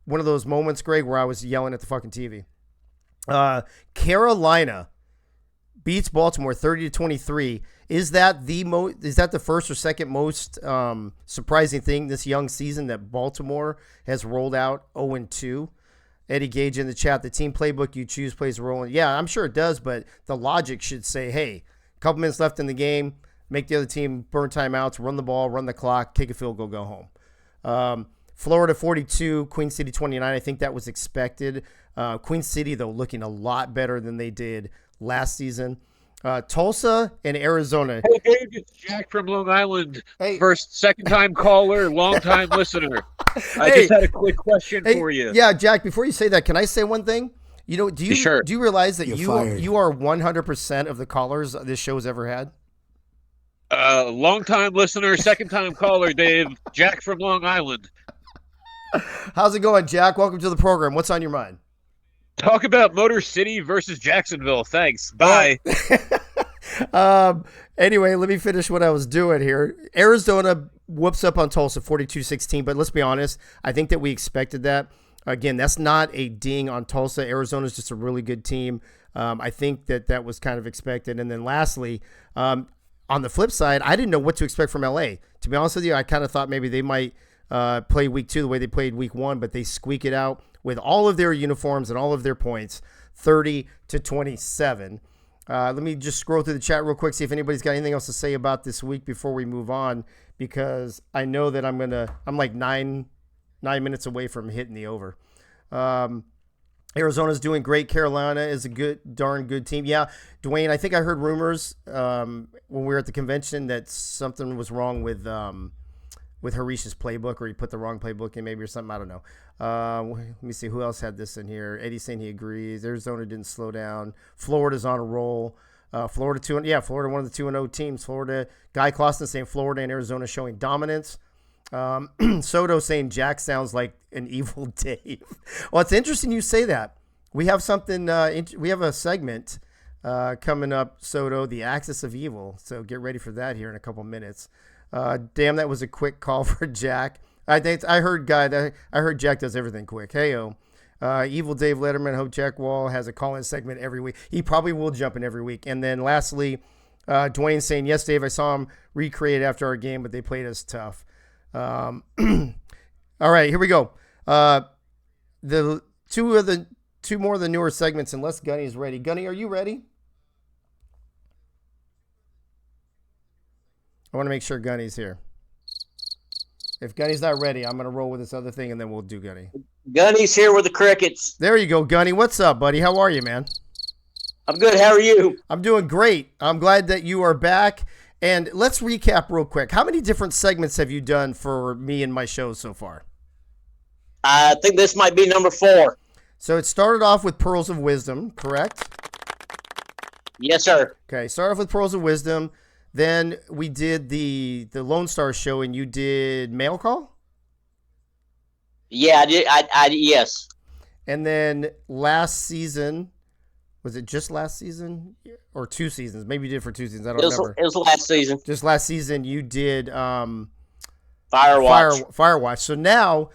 one of those moments, Greg, where I was yelling at the fucking TV. Carolina beats Baltimore 30-23. Is that the first or second most surprising thing this young season that Baltimore has rolled out 0-2? Eddie Gage in the chat, the team playbook you choose plays a role in. Yeah, I'm sure it does, but the logic should say, hey, a couple minutes left in the game, make the other team burn timeouts, run the ball, run the clock, kick a field goal, go home. Florida 42, Queen City 29. I think that was expected. Queen City, though, looking a lot better than they did last season. Tulsa and Arizona. Hey, Dave, it's Jack from Long Island. Hey. Second-time caller, long-time listener. I just had a quick question for you. Yeah, Jack, before you say that, can I say one thing? Do you realize that you are 100% of the callers this show's ever had? Long-time listener, second-time caller, Dave. Jack from Long Island. How's it going, Jack? Welcome to the program. What's on your mind? Talk about Motor City versus Jacksonville. Thanks. Bye. Anyway, let me finish what I was doing here. Arizona whoops up on Tulsa 42-16, but let's be honest. I think that we expected that. Again, that's not a ding on Tulsa. Arizona's just a really good team. I think that was kind of expected. And then lastly, on the flip side, I didn't know what to expect from LA. To be honest with you, I kind of thought maybe they might play week 2 the way they played week 1, but they squeak it out with all of their uniforms and all of their points, 30-27. Let me just scroll through the chat real quick, see if anybody's got anything else to say about this week before we move on, because I know that I'm like 9 minutes away from hitting the over. Arizona's doing great. Carolina is a darn good team. Yeah, Dwayne, I think I heard rumors when we were at the convention that something was wrong with Harish's playbook, or he put the wrong playbook in maybe or something. I don't know. Let me see who else had this in here. Eddie's saying he agrees. Arizona didn't slow down. Florida's on a roll. Florida 2-0. Florida, one of the 2-0 teams. Florida. Guy Clausen saying Florida and Arizona showing dominance. Soto saying Jack sounds like an evil Dave. Well, it's interesting you say that. We have something. We have a segment coming up, Soto, the Axis of Evil. So get ready for that here in a couple minutes. Damn, that was a quick call for Jack. I heard Jack does everything quick. Heyo. Evil Dave Letterman. Hope Jack Wall has a call-in segment every week. He probably will jump in every week. And then lastly, Dwayne saying, yes, Dave, I saw him recreate after our game, but they played us tough. All right, here we go. The two more of the newer segments, unless Gunny's ready. Gunny, are you ready? I want to make sure Gunny's here. If Gunny's not ready, I'm going to roll with this other thing, and then we'll do Gunny. Gunny's here with the crickets. There you go, Gunny. What's up, buddy? How are you, man? I'm good. How are you? I'm doing great. I'm glad that you are back. And let's recap real quick. How many different segments have you done for me and my shows so far? I think this might be number 4. So it started off with Pearls of Wisdom, correct? Yes, sir. Okay, started off with Pearls of Wisdom. Then we did the Lone Star show, and you did Mail Call? Yeah, I did. Yes. And then last season, was it just last season or 2 seasons? Maybe you did for 2 seasons. I don't remember. It was last season. Just last season, you did Firewatch. Firewatch. So now,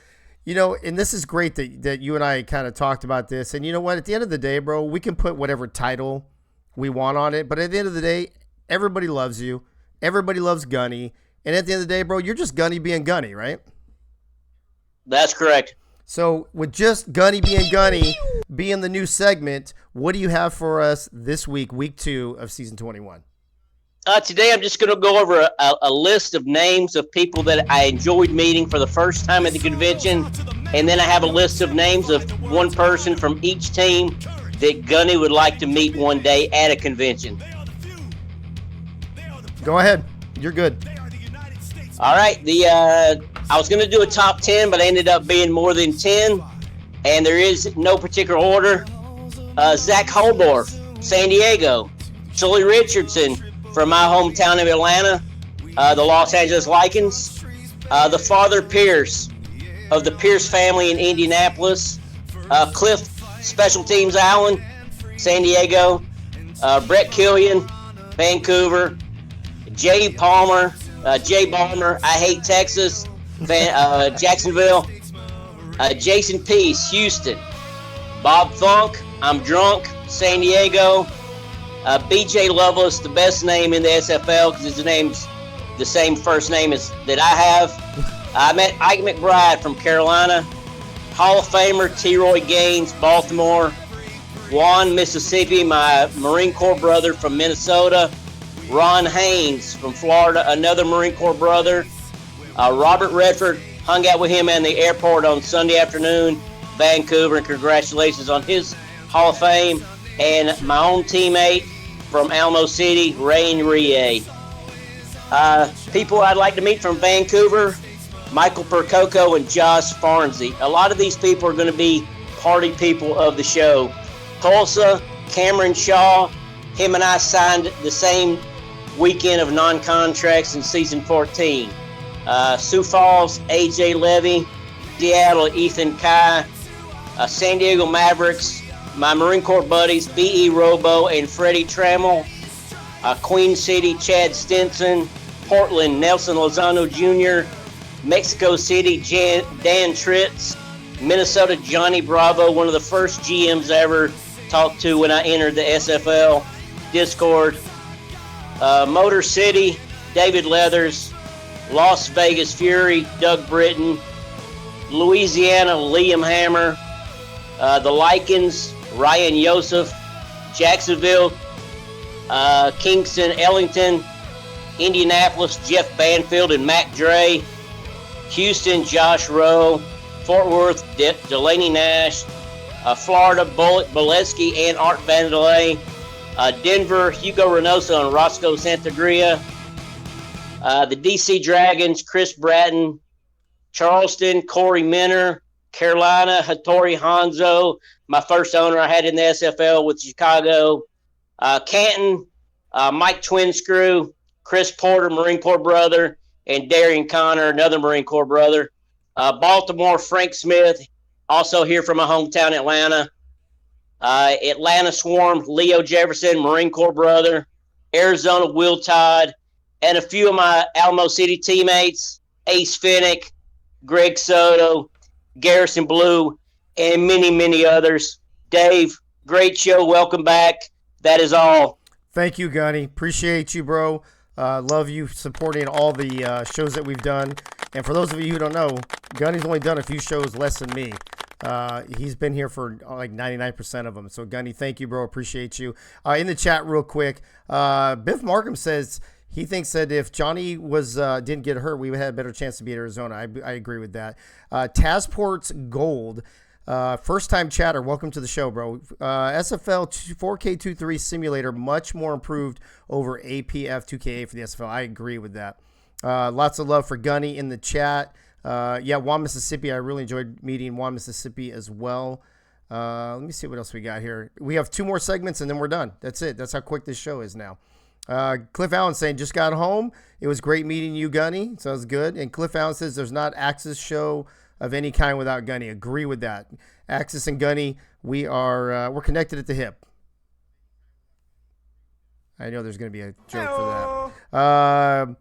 and this is great that you and I kind of talked about this. And you know what? At the end of the day, bro, we can put whatever title we want on it. But at the end of the day, everybody loves you. Everybody loves Gunny. And at the end of the day, bro, you're just Gunny being Gunny, right? That's correct. So with just Gunny being Gunny, being the new segment, what do you have for us this week, week 2 of season 21? Today I'm just going to go over a list of names of people that I enjoyed meeting for the first time at the convention. And then I have a list of names of one person from each team that Gunny would like to meet one day at a convention. Go ahead. You're good. All right. I was going to do a top 10, but I ended up being more than 10. And there is no particular order. Zach Holborf, San Diego. Sully Richardson from my hometown of Atlanta, the Los Angeles Lycans. The Father Pierce of the Pierce family in Indianapolis. Cliff Special Teams Allen, San Diego. Brett Killian, Vancouver. Jay Palmer, Jay Balmer, I Hate Texas, Jacksonville. Jason Peace, Houston. Bob Funk, I'm Drunk, San Diego. BJ Loveless, the best name in the SFL because his name's the same first name as that I have. I met Ike McBride from Carolina. Hall of Famer T. Roy Gaines, Baltimore. Juan, Mississippi, my Marine Corps brother from Minnesota. Ron Haynes from Florida, another Marine Corps brother. Robert Redford, hung out with him in the airport on Sunday afternoon, Vancouver, and congratulations on his Hall of Fame. And my own teammate from Alamo City, Rain Rie. People I'd like to meet from Vancouver, Michael Percoco and Josh Farnsey. A lot of these people are going to be party people of the show. Tulsa, Cameron Shaw, him and I signed the same weekend of non-contracts in season 14. Sioux Falls, AJ Levy. Seattle, Ethan Kai. San Diego Mavericks, my Marine Corps buddies, B.E. Robo and Freddie Trammell. Queen City, Chad Stinson. Portland, Nelson Lozano Jr. Mexico City, Dan Tritz. Minnesota, Johnny Bravo, one of the first GMs I ever talked to when I entered the SFL Discord. Motor City, David Leathers. Las Vegas Fury, Doug Britton. Louisiana, Liam Hammer. The Lycans, Ryan Yosef. Jacksonville, Kingston, Ellington. Indianapolis, Jeff Banfield and Mac Dre. Houston, Josh Rowe. Fort Worth, Delaney Nash. Florida, Bullock Bolesky and Art Vandelay. Denver, Hugo Reynoso and Roscoe Santagria. The DC Dragons, Chris Bratton. Charleston, Corey Minner. Carolina, Hattori Hanzo, my first owner I had in the SFL with Chicago. Canton, Mike Twinscrew. Chris Porter, Marine Corps brother, and Darian Connor, another Marine Corps brother. Baltimore, Frank Smith, also here from my hometown, Atlanta. Atlanta Swarm, Leo Jefferson, Marine Corps brother. Arizona, Will Todd, and a few of my Alamo City teammates, Ace Finnick, Greg Soto, Garrison Blue, and many, many others. Dave, great show. Welcome back. That is all. Thank you, Gunny. Appreciate you, bro. Love you supporting all the shows that we've done. And for those of you who don't know, Gunny's only done a few shows less than me. He's been here for like 99% of them. So, Gunny, thank you, bro. Appreciate you. In the chat real quick, Biff Markham says he thinks that if Johnny didn't get hurt, we would have a better chance to beat Arizona. I agree with that. Tasport's Gold. First-time chatter, welcome to the show, bro. SFL 4K23 simulator, much more improved over APF 2K8 for the SFL. I agree with that. Lots of love for Gunny in the chat. Juan, Mississippi. I really enjoyed meeting Juan, Mississippi as well. Let me see what else we got here. We have 2 more segments, and then we're done. That's it. That's how quick this show is now. Cliff Allen saying, just got home. It was great meeting you, Gunny. Sounds good. And Cliff Allen says there's not Axis show of any kind without Gunny. Agree with that. Axis and Gunny, we're connected at the hip. I know there's going to be a joke for that.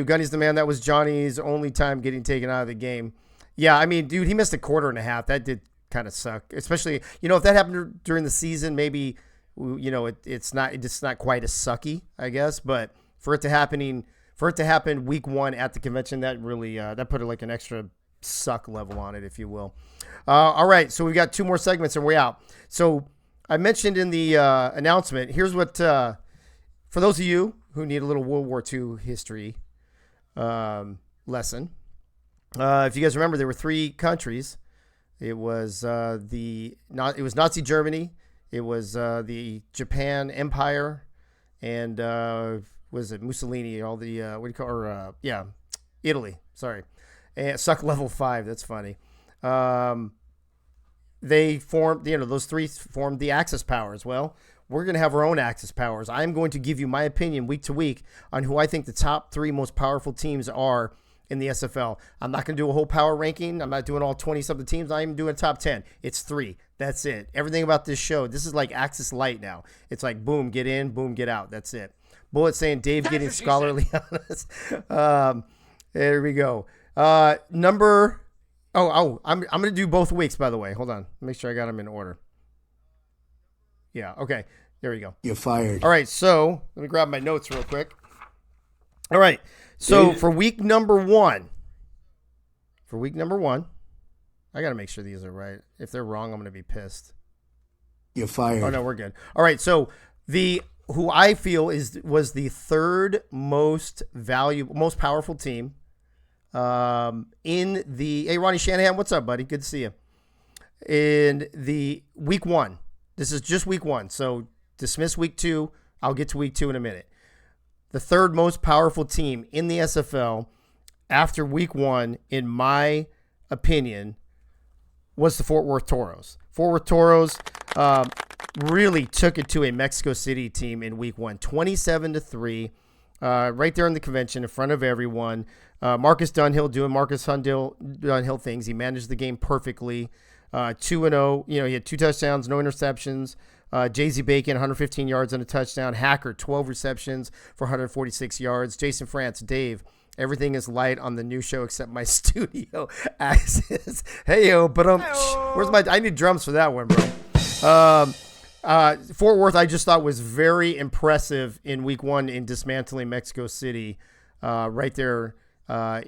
Gunny's the man. That was Johnny's only time getting taken out of the game. Yeah, I mean, dude, he missed a quarter and a half. That did kind of suck. Especially, if that happened during the season, maybe, it's not quite as sucky, I guess. But for it to happen week 1 at the convention, that really that put like an extra suck level on it, if you will. All right, so we got 2 more segments and we're out. So I mentioned in the announcement, here's what for those of you who need a little World War II history lesson. If you guys remember, there were 3 countries. It was Nazi Germany, it was the Japan Empire, and was it Mussolini? All the Italy. Sorry. And suck level 5. That's funny. They formed, those 3 formed the Axis powers. Well, we're going to have our own Axis powers. I'm going to give you my opinion week to week on who I think the top 3 most powerful teams are in the SFL. I'm not going to do a whole power ranking. I'm not doing all 20-something teams. I'm even doing top 10. It's 3. That's it. Everything about this show, this is like Axis Light now. It's like, boom, get in, boom, get out. That's it. Bullet saying Dave getting scholarly on us. There we go. I'm going to do both weeks, by the way. Hold on. Make sure I got them in order. Yeah, okay. There we go. You're fired. All right, so let me grab my notes real quick. All right, so for week number 1, I got to make sure these are right. If they're wrong, I'm going to be pissed. You're fired. Oh, no, we're good. All right, so who I feel was the 3rd most powerful team in the, hey, Ronnie Shanahan, what's up, buddy? Good to see you. In the week 1, this is just week 1, so dismiss week 2. I'll get to week 2 in a minute. The 3rd most powerful team in the SFL after week 1, in my opinion, was the Fort Worth Toros. Fort Worth Toros really took it to a Mexico City team in week 1, 27-3. Right there in the convention in front of everyone. Marcus Dunhill doing Marcus Dunhill things. He managed the game perfectly. 2-0. He had 2 touchdowns, no interceptions. Jay-Z Bacon, 115 yards and a touchdown. Hacker, 12 receptions for 146 yards. Jason France, Dave, everything is light on the new show except my studio access. Hey, yo, but where's I need drums for that one, bro. Fort Worth, I just thought was very impressive in week 1 in dismantling Mexico City, right there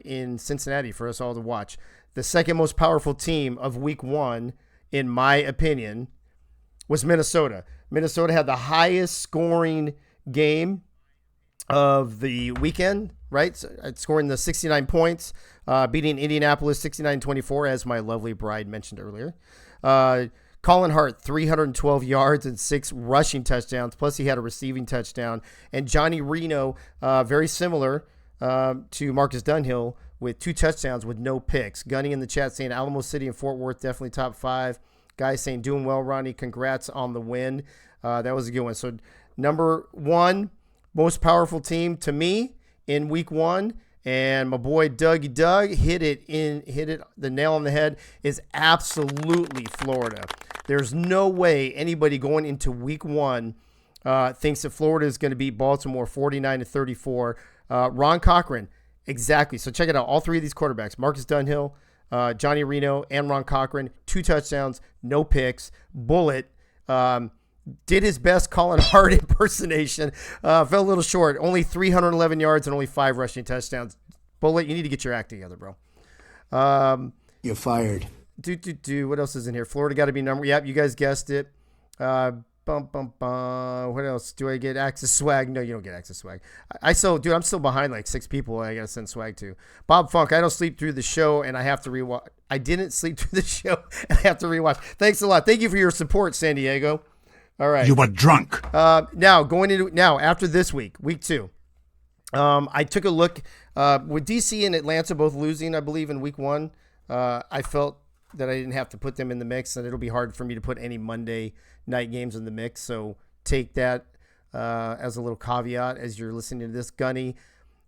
in Cincinnati for us all to watch. The second most powerful team of week 1, in my opinion, was Minnesota. Minnesota had the highest scoring game of the weekend, right? So, scoring the 69 points, beating Indianapolis 69-24, as my lovely bride mentioned earlier. Colin Hart, 312 yards and 6 rushing touchdowns, plus he had a receiving touchdown. And Johnny Reno, very similar to Marcus Dunhill, with 2 touchdowns with no picks. Gunny in the chat saying Alamo City and Fort Worth definitely top 5. Guys saying doing well, Ronnie. Congrats on the win. That was a good one. So number 1 most powerful team to me in week 1. And my boy Doug hit it the nail on the head, is absolutely Florida. There's no way anybody going into week 1 thinks that Florida is going to beat Baltimore 49-34. Ron Cochran, exactly. So check it out. All 3 of these quarterbacks, Marcus Dunhill, Johnny Reno, and Ron Cochran, 2 touchdowns, no picks. Bullet did his best Colin Hart impersonation. Fell a little short. Only 311 yards and only 5 rushing touchdowns. Bullet, you need to get your act together, bro. You're fired. What else is in here? Florida got to be number. Yep, you guys guessed it. What else? Do I get access swag? No, you don't get access swag. I'm still behind like 6 people I got to send swag to. Bob Funk, I don't sleep through the show and I have to rewatch. I didn't sleep through the show and I have to rewatch. Thanks a lot. Thank you for your support, San Diego. All right. You were drunk. Now after this week 2, I took a look with DC and Atlanta both losing, I believe, in week 1. I felt that I didn't have to put them in the mix, and it'll be hard for me to put any Monday night games in the mix. So take that as a little caveat as you're listening to this. Gunny,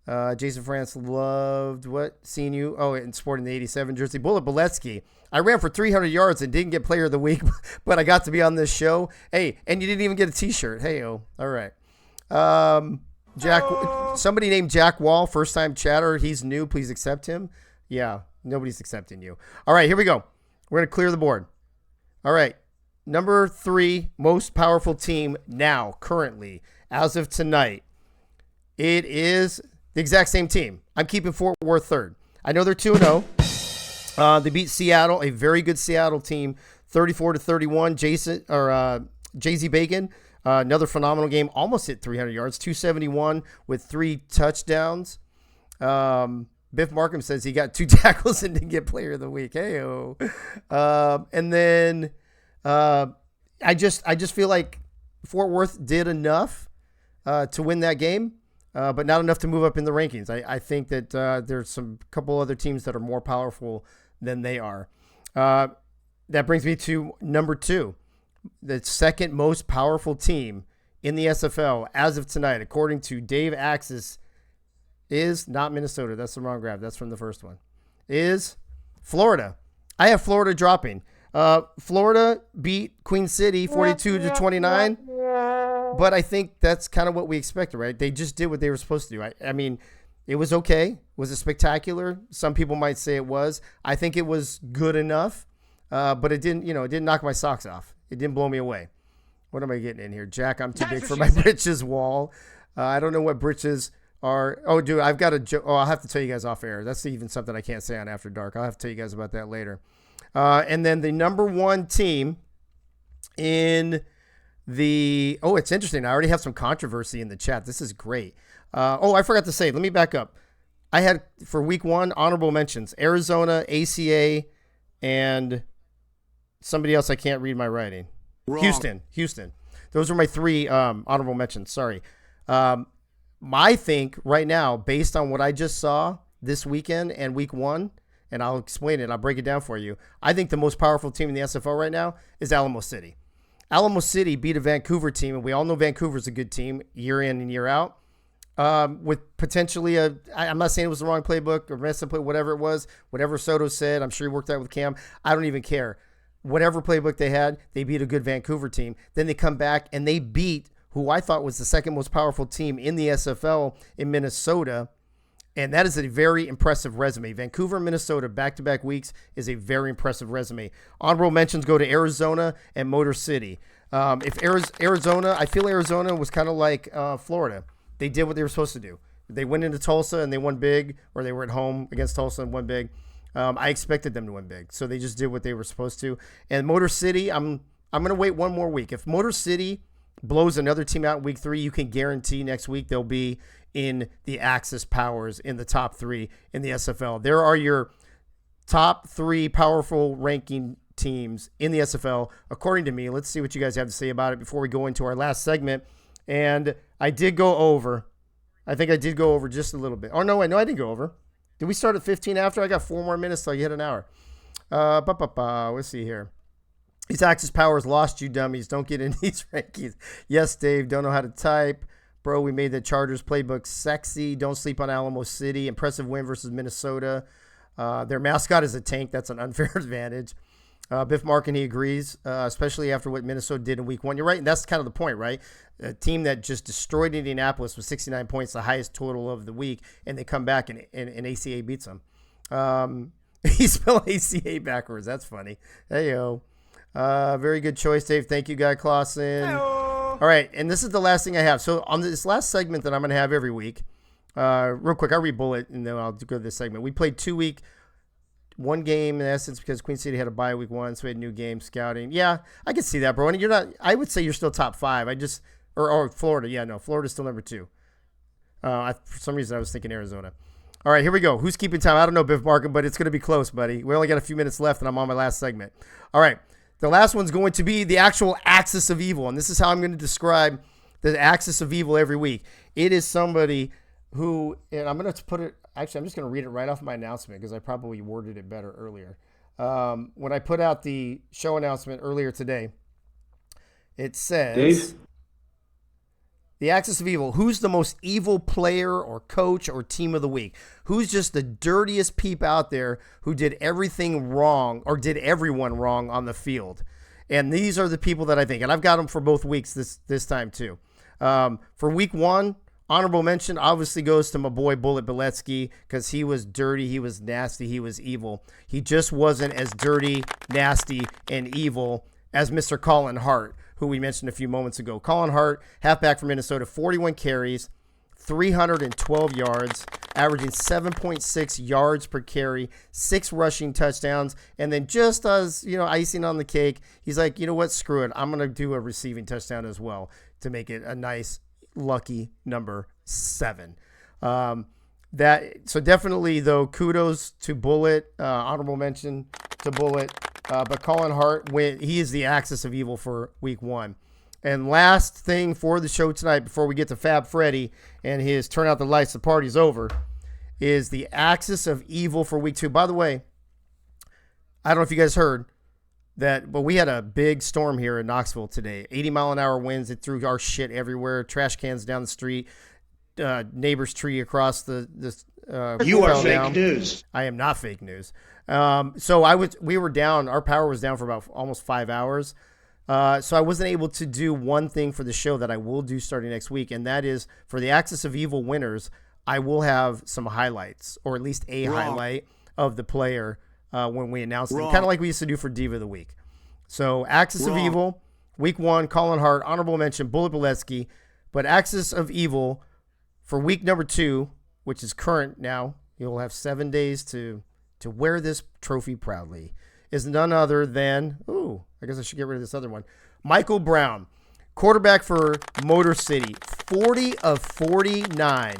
Jason France loved seeing you. Oh, and sporting the 87 jersey. Bullet Boletsky. I ran for 300 yards and didn't get player of the week, but I got to be on this show. Hey, and you didn't even get a T-shirt. Hey-oh. All right. Somebody named Jack Wall, first time chatter. He's new. Please accept him. Yeah, nobody's accepting you. All right, here we go. We're going to clear the board. All right. Number 3 most powerful team now, currently, as of tonight. It is the exact same team. I'm keeping Fort Worth 3rd. I know they're 2-0. They beat Seattle, a very good Seattle team, 34-31. Jay-Z Bacon, another phenomenal game, almost hit 300 yards, 271 with 3 touchdowns. Biff Markham says he got 2 tackles and didn't get player of the week. Hey-oh. And then I just feel like Fort Worth did enough to win that game, but not enough to move up in the rankings. I think that there's some couple other teams that are more powerful than they are. That brings me to number 2, the second most powerful team in the SFL as of tonight, according to Dave Axis, is not Minnesota. That's the wrong grab. That's from the first one. Is Florida. I have Florida dropping. Florida beat Queen City 42-29, but I think that's kind of what we expected, right? They just did what they were supposed to do. I mean, it was okay. Was it spectacular? Some people might say it was. I think it was good enough, but it didn't knock my socks off. It didn't blow me away. What am I getting in here? Jack, I'm too big for my britches wall. I don't know what britches are. Oh, dude, I've got a joke. Oh, I'll have to tell you guys off air. That's even something I can't say on After Dark. I'll have to tell you guys about that later. And then the number 1 team in the... Oh, it's interesting. I already have some controversy in the chat. This is great. I forgot to say, let me back up. I had, for week 1, honorable mentions. Arizona, ACA, and somebody else I can't read my writing. Wrong. Houston. Those were my 3 honorable mentions. Sorry. I think right now, based on what I just saw this weekend and week 1, and I'll explain it, I'll break it down for you. I think the most powerful team in the SFL right now is Alamo City. Alamo City beat a Vancouver team, and we all know Vancouver's a good team year in and year out. With potentially I'm not saying it was the wrong playbook or messed up, whatever it was, whatever Soto said, I'm sure he worked out with Cam. I don't even care. Whatever playbook they had, they beat a good Vancouver team. Then they come back and they beat who I thought was the second most powerful team in the SFL in Minnesota. And that is a very impressive resume. Vancouver, Minnesota, back-to-back weeks is a very impressive resume. Honorable mentions go to Arizona and Motor City. If Arizona, I feel Arizona was kind of like Florida. They did what they were supposed to do. They went into Tulsa and they won big, or they were at home against Tulsa and won big. I expected them to win big, so they just did what they were supposed to. And Motor City, I'm going to wait one more week. If Motor City blows another team out in week 3, you can guarantee next week they'll be in the Axis Powers in the top 3 in the SFL. There are your top 3 powerful ranking teams in the SFL, according to me. Let's see what you guys have to say about it before we go into our last segment. And I did go over. I think I did go over just a little bit. Oh, no, wait, no, I didn't go over. Did we start at 15 after? I got 4 more minutes till you hit an hour. Let's see here. These Axis Powers lost, you dummies. Don't get in these rankings. Yes, Dave, don't know how to type. Bro, we made the Chargers playbook sexy. Don't sleep on Alamo City. Impressive win versus Minnesota. Their mascot is a tank. That's an unfair advantage. Biff Markin, he agrees, especially after what Minnesota did in week 1. You're right, and that's kind of the point, right? A team that just destroyed Indianapolis with 69 points, the highest total of the week, and they come back and ACA beats them. He spelled ACA backwards. That's funny. Hey-yo. Very good choice, Dave. Thank you, Guy Clausen. All right, and this is the last thing I have. So on this last segment that I'm going to have every week, real quick, I'll read bullet, and then I'll go to this segment. We played 2-week, 1 game in essence because Queen City had a bye week 1, so we had new game scouting. Yeah, I can see that, bro. And you're not. I would say you're still top 5. Or Florida. Yeah, no, Florida's still number 2. For some reason, I was thinking Arizona. All right, here we go. Who's keeping time? I don't know, Biff Markham, but it's going to be close, buddy. We only got a few minutes left, and I'm on my last segment. All right, the last one's going to be the actual axis of evil, and this is how I'm going to describe the axis of evil every week. It is somebody who, and I'm going to put it, actually, I'm just going to read it right off my announcement because I probably worded it better earlier. When I put out the show announcement earlier today, it says... Dave? The axis of evil. Who's the most evil player or coach or team of the week? Who's just the dirtiest peep out there who did everything wrong or did everyone wrong on the field? And these are the people that I think. And I've got them for both weeks this time too. For week 1, honorable mention obviously goes to my boy Bullet Beletsky because he was dirty, he was nasty, he was evil. He just wasn't as dirty, nasty, and evil as Mr. Colin Hart, who we mentioned a few moments ago. Colin Hart, halfback from Minnesota, 41 carries, 312 yards, averaging 7.6 yards per carry, 6 rushing touchdowns, and then just as, icing on the cake, he's like, you know what, screw it. I'm going to do a receiving touchdown as well to make it a nice, lucky number 7. So definitely, though, kudos to Bullet, honorable mention to Bullet. But Colin Hart, he is the axis of evil for week 1. And last thing for the show tonight, before we get to Fab Freddy and his turn out the lights, the party's over, is the axis of evil for week 2. By the way, I don't know if you guys heard that, but we had a big storm here in Knoxville today. 80-mile-an-hour winds. It threw our shit everywhere. Trash cans down the street. Neighbor's tree across the You are fake down. news. I am not fake news. So we were down. Our power was down for about almost 5 hours. So I wasn't able to do one thing for the show that I will do starting next week, and that is for the Axis of Evil winners. I will have some highlights, or at least a highlight of the player when we announce them, kind of like we used to do for Diva of the Week. So Axis of Evil, week 1, Colin Hart, honorable mention, Bullet Beletsky, but Axis of Evil for week number 2, which is current now. You'll have 7 days to wear this trophy proudly, is none other than, I guess I should get rid of this other one, Michael Brown, quarterback for Motor City, 40 of 49,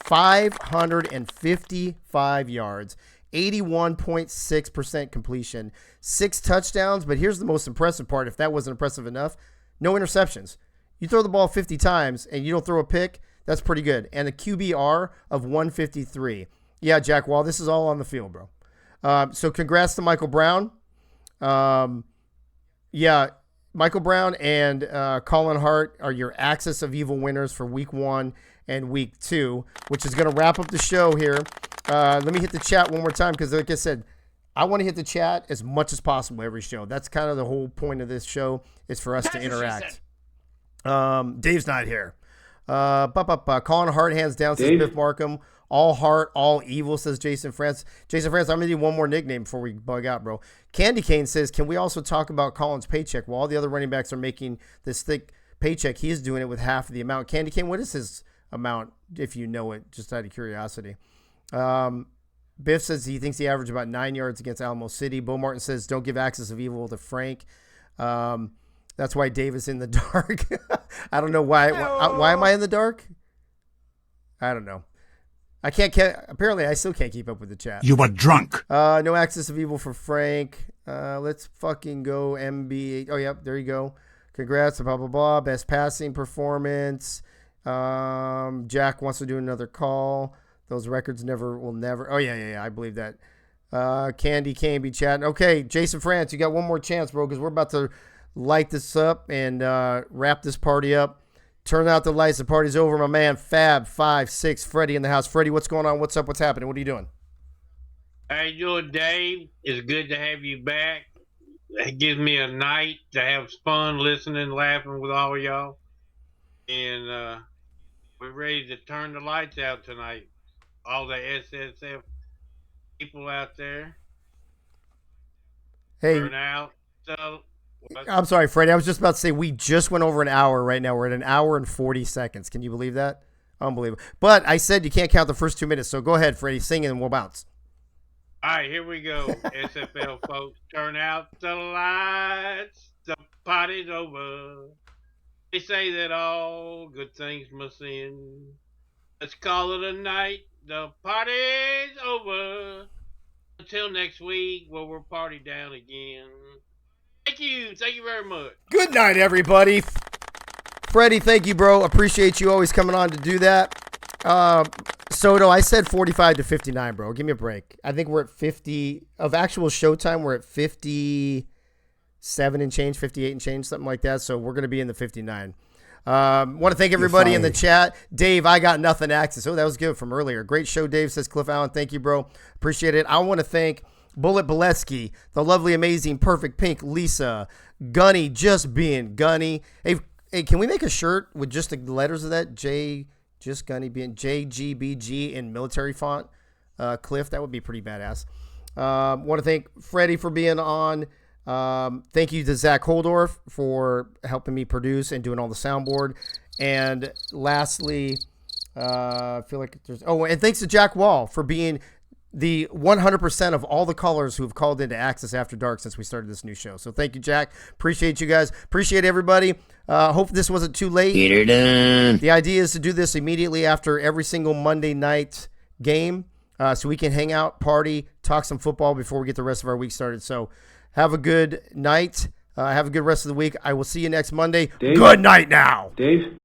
555 yards, 81.6% completion, 6 touchdowns, but here's the most impressive part, if that wasn't impressive enough, no interceptions. You throw the ball 50 times and you don't throw a pick, that's pretty good. And a QBR of 153. Yeah, Jack Wall, this is all on the field, bro. So congrats to Michael Brown. Michael Brown and Colin Hart are your Axis of Evil winners for week 1 and week 2, which is going to wrap up the show here. Let me hit the chat one more time because, like I said, I want to hit the chat as much as possible every show. That's kind of the whole point of this show, is for us to interact. Dave's not here. Colin Hart, hands down, says Biff Markham. All heart, all evil, says Jason France. Jason France, I'm going to do one more nickname before we bug out, bro. Candy Cane says, can we also talk about Collins' paycheck? While all the other running backs are making this thick paycheck, he's doing it with half of the amount. Candy Cane, what is his amount, if you know it, just out of curiosity? Biff says he thinks he averaged about 9 yards against Alamo City. Bo Martin says, don't give access of evil to Frank. That's why Dave is in the dark. I don't know why. Why am I in the dark? I don't know. I can't. Apparently, I still can't keep up with the chat. You were drunk. No access of evil for Frank. Let's fucking go MB. Oh, yep. There you go. Congrats. Blah, blah, blah. Best passing performance. Jack wants to do another call. Those records will never. Oh, yeah. I believe that. Candy can't be chatting. Okay, Jason France, you got one more chance, bro, because we're about to light this up and wrap this party up. Turn out the lights. The party's over. My man, Fab56, Freddie in the house. Freddie, what's going on? What's up? What's happening? What are you doing? How you doing, Dave? It's good to have you back. It gives me a night to have fun listening, laughing with all y'all. And we're ready to turn the lights out tonight. All the SSF people out there. Hey. Turn out. So, I'm sorry, Freddie. I was just about to say we just went over an hour right now. We're at 1 hour and 40 seconds. Can you believe that? Unbelievable. But I said you can't count the first 2 minutes. So go ahead, Freddie. Sing and we'll bounce. all right, here we go. SFL folks, turn out the lights. The party's over. They say that all good things must end. Let's call it a night. The party's over. Until next week, where we'll party down again. Thank you. Thank you very much. Good night, everybody. Freddie, thank you, bro. Appreciate you always coming on to do that. Soto, I said 45 to 59, bro. Give me a break. I think we're at 50 of actual showtime. We're at 57 and change, 58 and change, something like that. So we're going to be in the 59. Want to thank everybody in the chat. Dave, I got nothing access. Oh, that was good from earlier. Great show, Dave, says Cliff Allen. Thank you, bro. Appreciate it. I want to thank Bullet Bolesky, the lovely, amazing, perfect pink Lisa, Gunny, just being Gunny. Hey, can we make a shirt with just the letters of that? Just Gunny being JGBG in military font. Cliff, that would be pretty badass. Want to thank Freddie for being on. Thank you to Zach Holdorf for helping me produce and doing all the soundboard. And lastly, I feel like there's, and thanks to Jack Wall for being the 100% of all the callers who have called into Access After Dark since we started this new show. So thank you, Jack. Appreciate you guys. Appreciate everybody. Hope this wasn't too late. Get her done. The idea is to do this immediately after every single Monday night game, so we can hang out, party, talk some football before we get the rest of our week started. So have a good night. Have a good rest of the week. I will see you next Monday. Dave? Good night now. Dave?